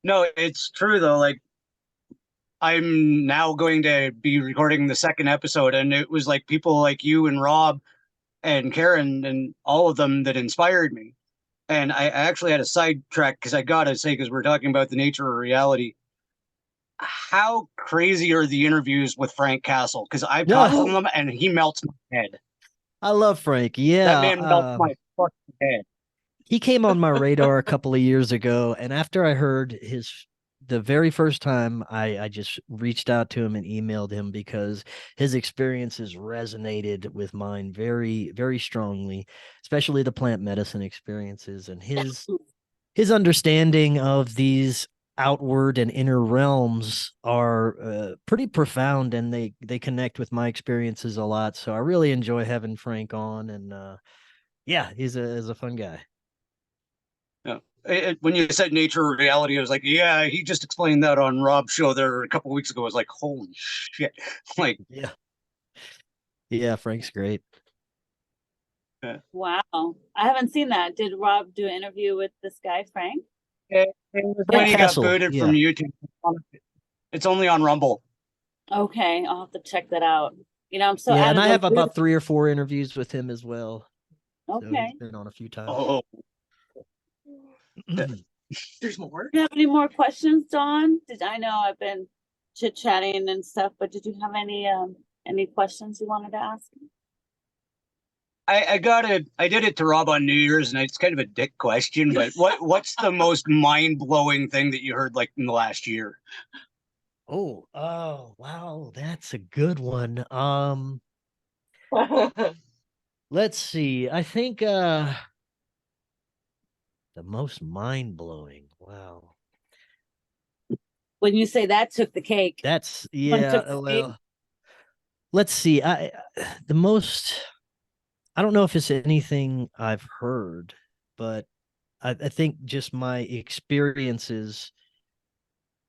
No, it's true though. Like, I'm now going to be recording the second episode, and it was like people like you and Rob and Karen and all of them that inspired me. And I actually had a sidetrack because I gotta say, because we're talking about the nature of reality. How crazy are the interviews with Frank Castle? Because I've talked to them and he melts my head. I love Frank. Yeah. That man melts my fucking head. He came on my radar a couple of years ago, and after I heard the very first time, I just reached out to him and emailed him because his experiences resonated with mine very, very strongly, especially the plant medicine experiences, and his understanding of these outward and inner realms are pretty profound, and they connect with my experiences a lot. So I really enjoy having Frank on, and yeah, he's a fun guy. Yeah. When you said nature of reality, I was like, yeah, he just explained that on Rob's show there a couple of weeks ago. I was like, holy shit. Like, yeah, Frank's great. Wow. I haven't seen that. Did Rob do an interview with this guy, Frank? It was when he got booted from YouTube. It's only on Rumble. Okay, I'll have to check that out. I'm so and I have about 3 or 4 interviews with him as well. Okay. So he's been on a few times. Oh. There's more. Do you have any more questions, Dawn? I know I've been chit-chatting and stuff, but did you have any questions you wanted to ask? I did it to Rob on New Year's, and it's kind of a dick question, but what's the most mind-blowing thing that you heard like in the last year? Oh, wow, that's a good one. Let's see. I think the most mind-blowing. Wow. When you say that took the cake. That's well. Let's see. I don't know if it's anything I've heard, but I think just my experiences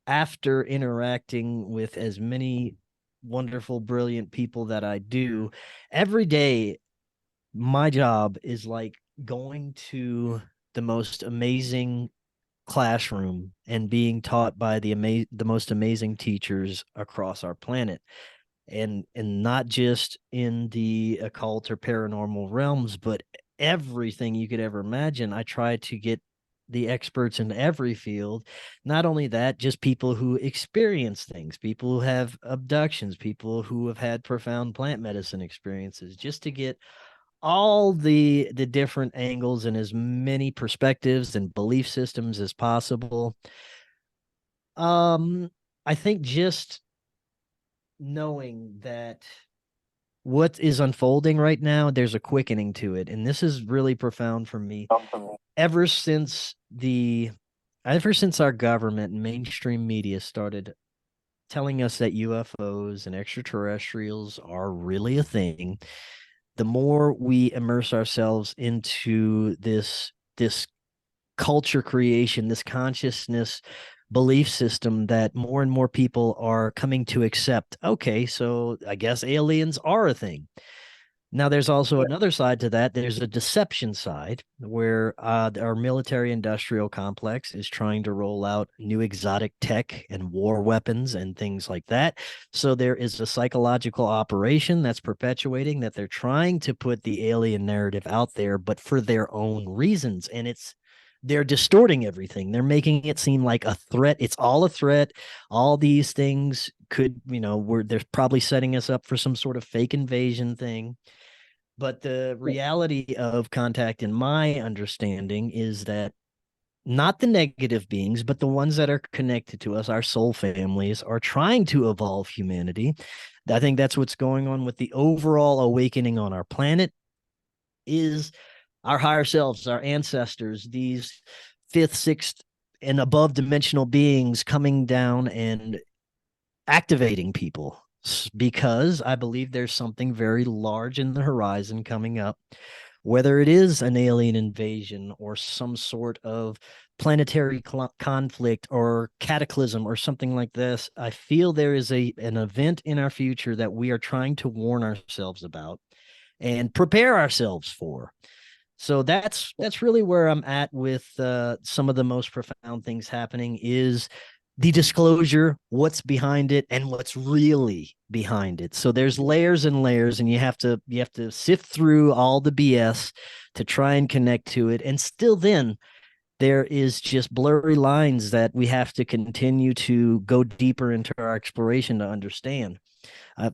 after interacting with as many wonderful, brilliant people that I do every day. My job is like going to the most amazing classroom and being taught by the most amazing teachers across our planet. And not just in the occult or paranormal realms, but everything you could ever imagine. I try to get the experts in every field. Not only that, just people who experience things, people who have abductions, people who have had profound plant medicine experiences, just to get all the different angles and as many perspectives and belief systems as possible. I think just knowing that what is unfolding right now, there's a quickening to it. And this is really profound for me. Ever since our government and mainstream media started telling us that UFOs and extraterrestrials are really a thing, the more we immerse ourselves into this culture creation, this consciousness belief system, that more and more people are coming to accept, okay, so I guess aliens are a thing. Now, there's also another side to that. There's a deception side where our military industrial complex is trying to roll out new exotic tech and war weapons and things like that. So there is a psychological operation that's perpetuating that they're trying to put the alien narrative out there, but for their own reasons. And it's they're distorting everything. They're making it seem like a threat. It's all a threat. All these things could, they're probably setting us up for some sort of fake invasion thing. But the reality of contact, in my understanding, is that not the negative beings, but the ones that are connected to us, our soul families, are trying to evolve humanity. I think that's what's going on with the overall awakening on our planet, is our higher selves, our ancestors, these fifth, sixth, and above dimensional beings coming down and activating people, because I believe there's something very large in the horizon coming up, whether it is an alien invasion or some sort of planetary conflict or cataclysm or something like this. I feel there is an event in our future that we are trying to warn ourselves about and prepare ourselves for. So that's really where I'm at with some of the most profound things happening, is the disclosure, what's behind it, and what's really behind it. So there's layers and layers, and you have to sift through all the BS to try and connect to it. And still then, there is just blurry lines that we have to continue to go deeper into our exploration to understand.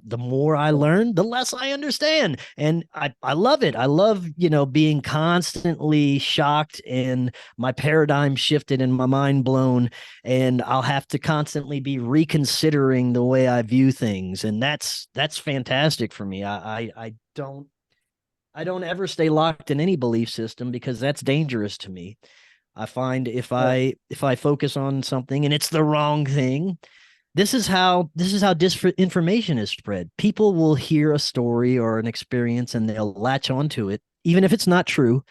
The more I learn, the less I understand. And I love it. I love, being constantly shocked and my paradigm shifted and my mind blown. And I'll have to constantly be reconsidering the way I view things. And that's fantastic for me. I don't ever stay locked in any belief system, because that's dangerous to me. I find if I focus on something and it's the wrong thing, this is how disinformation is spread. People will hear a story or an experience and they'll latch onto it, even if it's not true.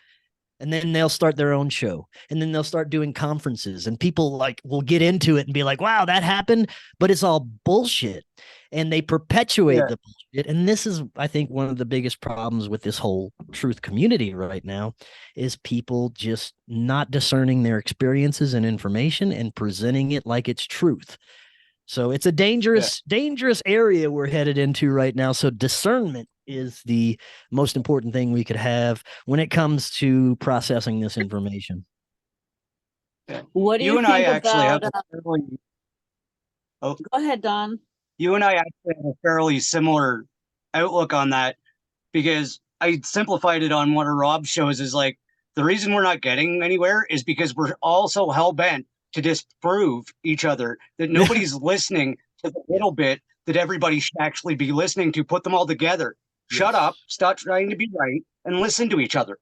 And then they'll start their own show, and then they'll start doing conferences, and people will get into it and be like, wow, that happened, but it's all bullshit. And they perpetuate the bullshit. And this is, I think, one of the biggest problems with this whole truth community right now, is people just not discerning their experiences and information and presenting it like it's truth. So it's a dangerous area we're headed into right now. So discernment is the most important thing we could have when it comes to processing this information. What do you think and I actually about? have a fairly, Go ahead, Don. You and I actually have a fairly similar outlook on that, because I simplified it on one of Rob's shows, is like, the reason we're not getting anywhere is because we're all so hell-bent to disprove each other that nobody's listening to the little bit that everybody should actually be listening to. Put them all together. Yes. Shut up, stop trying to be right, and listen to each other.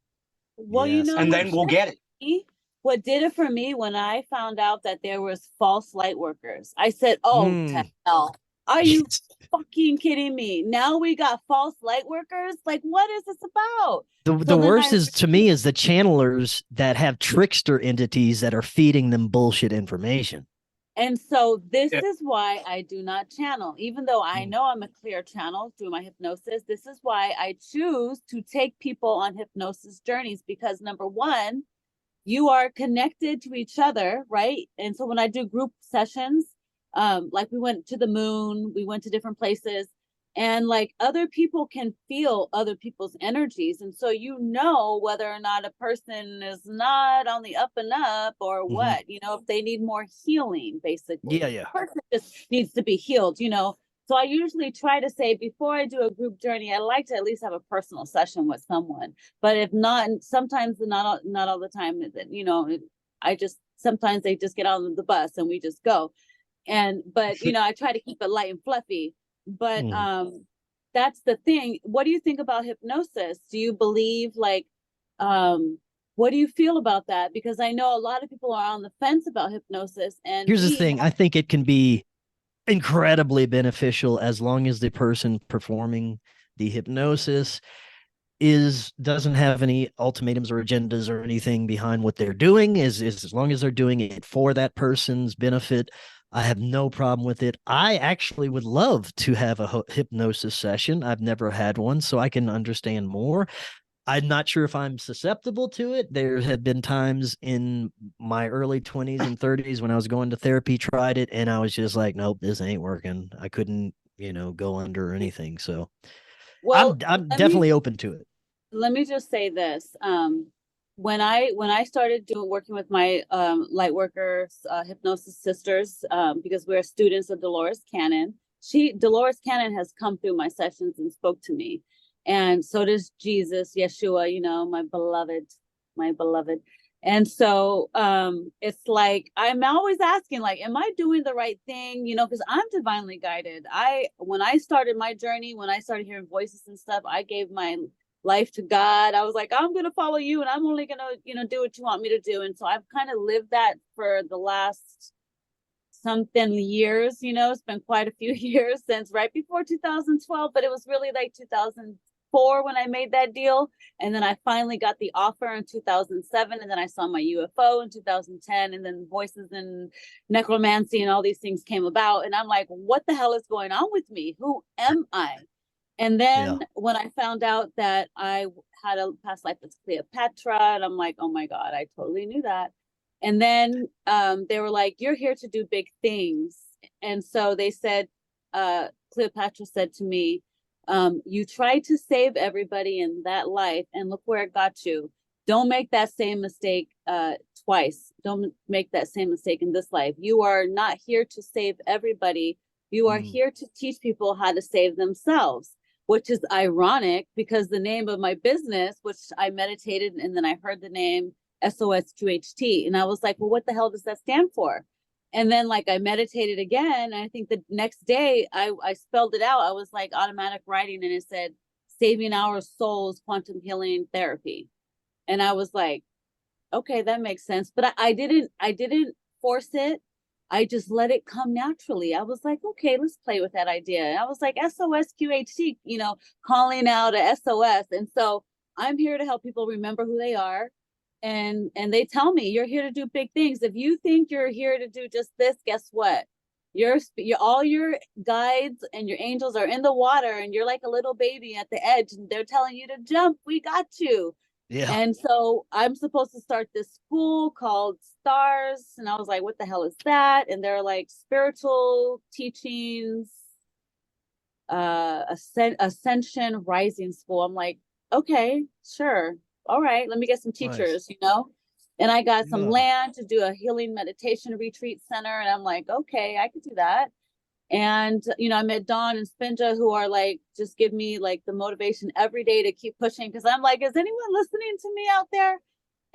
Well, and then we'll get it. What did it for me when I found out that there was false light workers? I said, to hell. Are you fucking kidding me? Now we got false light workers? Like, what is this about? The worst is, to me, is the channelers that have trickster entities that are feeding them bullshit information. And so this is why I do not channel, even though I know I'm a clear channel through my hypnosis. This is why I choose to take people on hypnosis journeys, because number one, you are connected to each other, right? And so when I do group sessions, like we went to the moon, we went to different places, and like other people can feel other people's energies. And so whether or not a person is not on the up and up or what, if they need more healing, basically. Yeah. The person just needs to be healed, So I usually try to say, before I do a group journey, I like to at least have a personal session with someone. But if not, sometimes not all the time, sometimes they just get on the bus and we just go. But I try to keep it light and fluffy. But that's the thing. What do you think about hypnosis? Do you believe, what do you feel about that? Because I know a lot of people are on the fence about hypnosis. And here's the thing. I think it can be incredibly beneficial as long as the person performing the hypnosis doesn't have any ultimatums or agendas or anything behind what they're doing. Is as long as they're doing it for that person's benefit, I have no problem with it. I actually would love to have a hypnosis session. I've never had one, so I can understand more. I'm not sure if I'm susceptible to it. There have been times in my early 20s and 30s when I was going to therapy, tried it, and I was just like, nope, this ain't working. I couldn't, go under or anything. So I'm definitely open to it. Let me just say this. when I started working with my light workers, hypnosis sisters, because we're students of Dolores Cannon. Dolores Cannon has come through my sessions and spoke to me, and so does Jesus, Yeshua, my beloved, my beloved. And so it's like I'm always asking, like, am I doing the right thing? Because I'm divinely guided. When I started my journey, when I started hearing voices and stuff, I gave my life to God. I was like, I'm gonna follow you, and I'm only gonna do what you want me to do. And so I've kind of lived that for the last something years. It's been quite a few years since right before 2012, but it was really like 2004 when I made that deal. And then I finally got the offer in 2007, and then I saw my UFO in 2010, and then voices and necromancy and all these things came about. And I'm like, what the hell is going on with me? Who am I? And then when I found out that I had a past life as Cleopatra, and I'm like, oh my God, I totally knew that. And then they were like, you're here to do big things. And so they said, Cleopatra said to me, you tried to save everybody in that life, and look where it got you. Don't make that same mistake twice. Don't make that same mistake in this life. You are not here to save everybody. You are here to teach people how to save themselves, which is ironic because the name of my business, which I meditated, and then I heard the name SOSQHT, and I was like, well, what the hell does that stand for? And then like I meditated again, and I think the next day I spelled it out. I was like automatic writing, and it said saving our souls, quantum healing therapy. And I was like, okay, that makes sense. But I didn't force it. I just let it come naturally. I was like, okay, let's play with that idea. And I was like, SOSQHT, calling out a SOS. And so I'm here to help people remember who they are. And they tell me, you're here to do big things. If you think you're here to do just this, guess what? You're all your guides and your angels are in the water, and you're like a little baby at the edge, and they're telling you to jump. We got you. Yeah. And so I'm supposed to start this school called Stars. And I was like, what the hell is that? And they're like spiritual teachings, ascension rising school. I'm like, okay, sure. All right, let me get some teachers, And I got some land to do a healing meditation retreat center. And I'm like, okay, I could do that. And, I met Dawn and Spinja, who are like, just give me like the motivation every day to keep pushing. Cause I'm like, is anyone listening to me out there?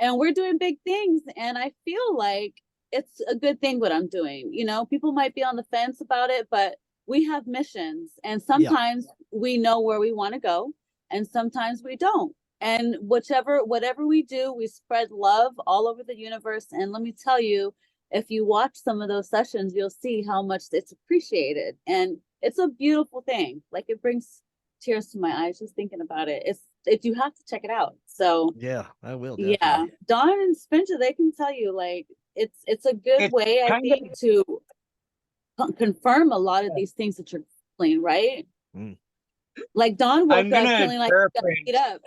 And we're doing big things. And I feel like it's a good thing what I'm doing. People might be on the fence about it, but we have missions. And sometimes we know where we want to go, and sometimes we don't. And whatever we do, we spread love all over the universe. And let me tell you, if you watch some of those sessions, you'll see how much it's appreciated. And it's a beautiful thing. Like, it brings tears to my eyes just thinking about it. You have to check it out. So yeah, I will. Definitely. Yeah, Dawn and Spencer, they can tell you, like, it's a good way, I think, to confirm a lot of these things that you're feeling, right? Like Dawn woke up feeling like he got beat up.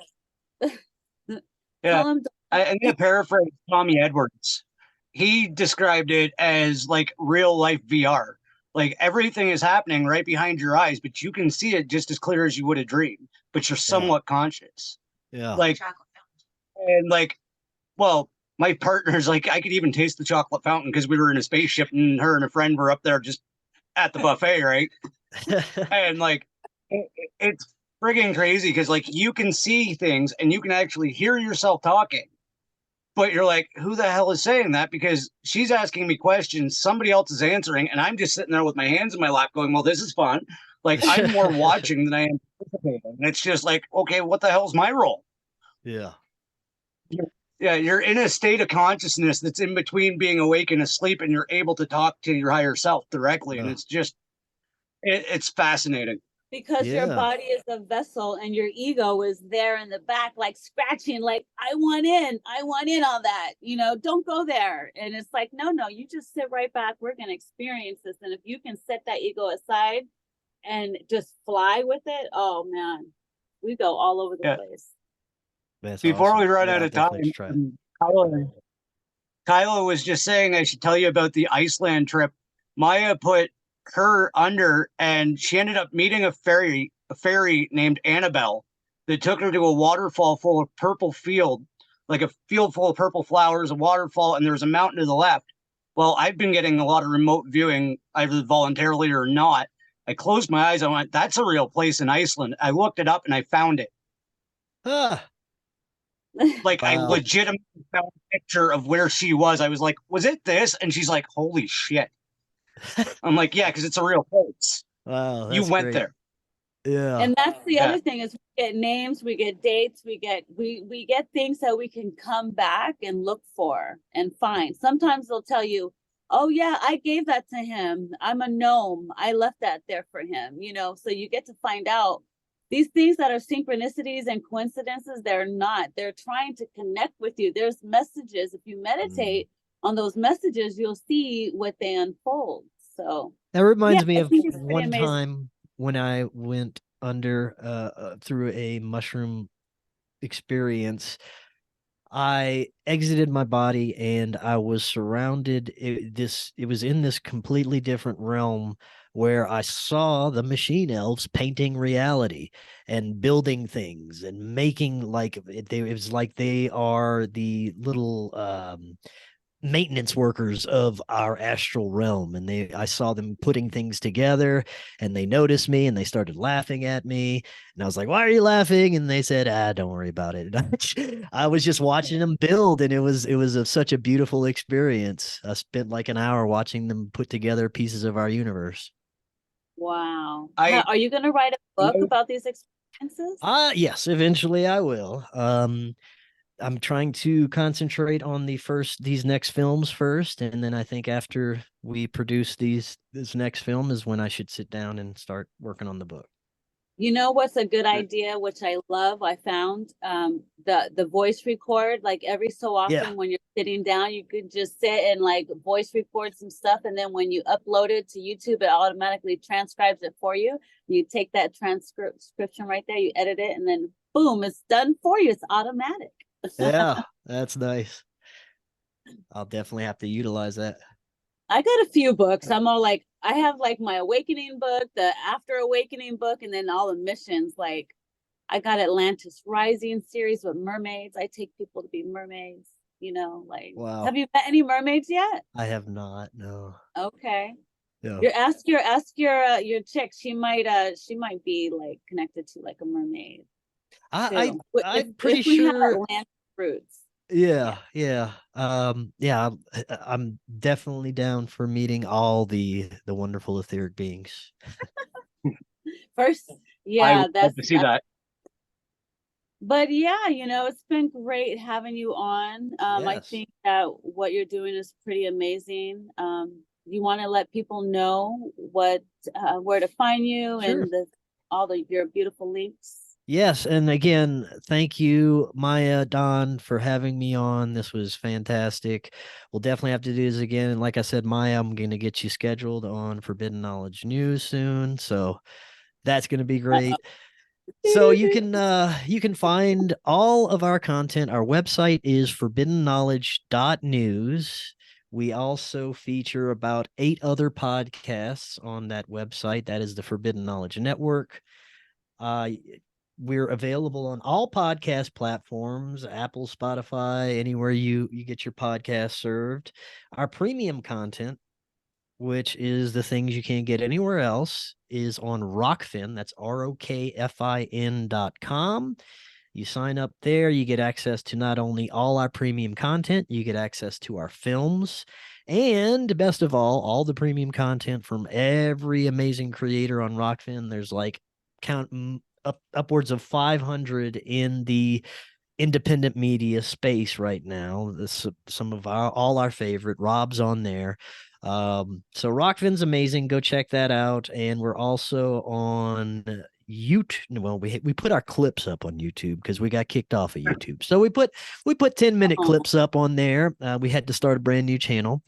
Yeah, I'm gonna paraphrase Tommy Edwards. He described it as like real life VR. Like, everything is happening right behind your eyes, but you can see it just as clear as you would a dream, but you're somewhat conscious. Yeah. Like, and like, well, my partner's like, I could even taste the chocolate fountain because we were in a spaceship, and her and a friend were up there just at the buffet, right? And like, it's friggin' crazy because like you can see things and you can actually hear yourself talking, but you're like, who the hell is saying that? Because she's asking me questions, somebody else is answering, and I'm just sitting there with my hands in my lap going, well, this is fun. Like, I'm more watching than I am participating. And it's just like, okay, what the hell's my role? Yeah. Yeah, you're in a state of consciousness that's in between being awake and asleep, and you're able to talk to your higher self directly. And it's just, it's fascinating. Because your body is a vessel, and your ego is there in the back, like scratching, like, I want in on that, don't go there. And it's like, no, you just sit right back. We're going to experience this. And if you can set that ego aside and just fly with it, oh man, we go all over the place. That's Before awesome. we run out of time, Kyla was just saying I should tell you about the Iceland trip. Maya put her under, and she ended up meeting a fairy named Annabelle that took her to a waterfall full of purple field like a field full of purple flowers, a waterfall, and there was a mountain to the left. Well, I've been getting a lot of remote viewing, either voluntarily or not. I closed my eyes. I went, that's a real place in Iceland. I looked it up and I found it. Ah, Like, I wow. legitimately found a picture of where she was. I was like, was it this? And she's like, holy shit. I'm like, yeah, because it's a real place. Wow, You that's went great. there. Yeah. And that's the Yeah. other thing is we get names, we get dates, we get things that we can come back and look for and find. Sometimes they'll tell you, oh yeah, I gave that to him. I'm a gnome. I left that there for him, you know. So you get to find out these things that are synchronicities and coincidences, they're not. They're trying to connect with you. There's messages. If you meditate on those messages, you'll see what they unfold. So That reminds me I of think it's pretty one amazing. time when I went under through a mushroom experience. I exited my body and I was surrounded. It was in this completely different realm where I saw the machine elves painting reality and building things and making like it was like they are the little maintenance workers of our astral realm, and I saw them putting things together, and they noticed me and they started laughing at me, and I was like, why are you laughing? And they said, don't worry about it. I was just watching them build, and it was such a beautiful experience. I spent like an hour watching them put together pieces of our universe. Wow. I Are you going to write a book about these experiences? Yes, eventually I will. I'm trying to concentrate on these next films first, and then I think after we produce this next film is when I should sit down and start working on the book. You know what's a good idea, which I love, I found the voice record. Like every so Yeah. often when you're sitting down, you could just sit and like voice record some stuff, and then when you upload it to YouTube, it automatically transcribes it for you. You take that transcription right there, you edit it, and then boom, it's done for you. It's automatic. Yeah, that's nice. I'll definitely have to utilize that. I got a few books. I'm all like, I have like my awakening book, the after awakening book, and then all the missions. Like I got Atlantis Rising series with mermaids. I take people to be mermaids, you know, like Wow. have you met any mermaids yet? I have not, no. Okay. Yeah. Ask your chick. She might be like connected to like a mermaid. I'm If pretty we have sure. Atlantis roots. Yeah. I'm definitely down for meeting all the wonderful etheric beings. First, I yeah, would love to see that. But yeah, you know, it's been great having you on. I Yes. think that what you're doing is pretty amazing. You want to let people know what where to find you Sure. and your beautiful links. Yes, and again, thank you, Maya, Don, for having me on. This was fantastic. We'll definitely have to do this again. And like I said, Maya, I'm going to get you scheduled on Forbidden Knowledge News soon, so that's going to be great. So you can find all of our content. Our website is forbiddenknowledge.news. We also feature about 8 other podcasts on that website. That is the Forbidden Knowledge Network. We're available on all podcast platforms, Apple, Spotify, anywhere you get your podcast served. Our premium content, which is the things you can't get anywhere else, is on Rockfin. That's ROKFIN.com. You sign up there, you get access to not only all our premium content, you get access to our films, and best of all the premium content from every amazing creator on Rockfin. There's like upwards of 500 in the independent media space right now. Some of all our favorite. Rob's on there. So Rockfin's amazing. Go check that out. And we're also on YouTube. Well, we put our clips up on YouTube because we got kicked off of YouTube. So we put 10-minute clips up on there. We had to start a brand new channel.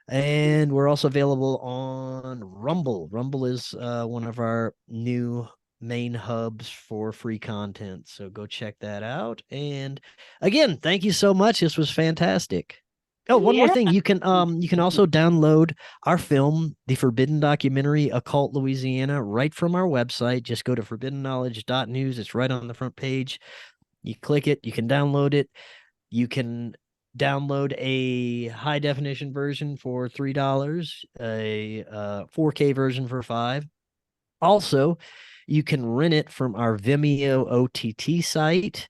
And we're also available on Rumble. Rumble is one of our new main hubs for free content. So go check that out. And again, thank you so much. This was fantastic. Oh, one more thing. You can also download our film, The Forbidden Documentary Occult Louisiana, right from our website. Just go to forbiddenknowledge.news. It's right on the front page. You click it, you can download it. You can download a high definition version for $3, a 4K version for $5. Also, you can rent it from our Vimeo OTT site.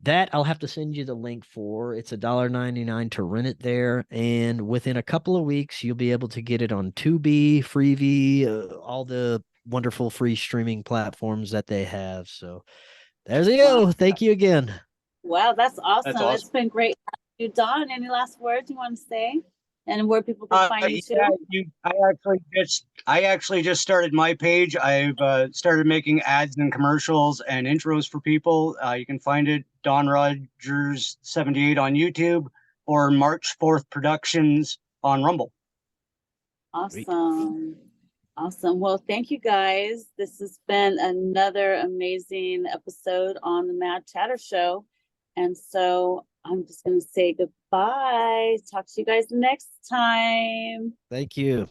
That I'll have to send you the link for. It's $1.99 to rent it there. And within a couple of weeks, you'll be able to get it on Tubi, Freevee, all the wonderful free streaming platforms that they have. So there you go. Wow. Thank you again. Wow, that's awesome. That's awesome. It's been great. You, Don, any last words you want to say? And where people can find you too? I actually just started my page. I've started making ads and commercials and intros for people. You can find it Don Rogers 78 on YouTube or March 4th Productions on Rumble. Awesome. Awesome. Well, thank you guys. This has been another amazing episode on the Mad Chatter Show. And so I'm just going to say goodbye. Talk to you guys next time. Thank you.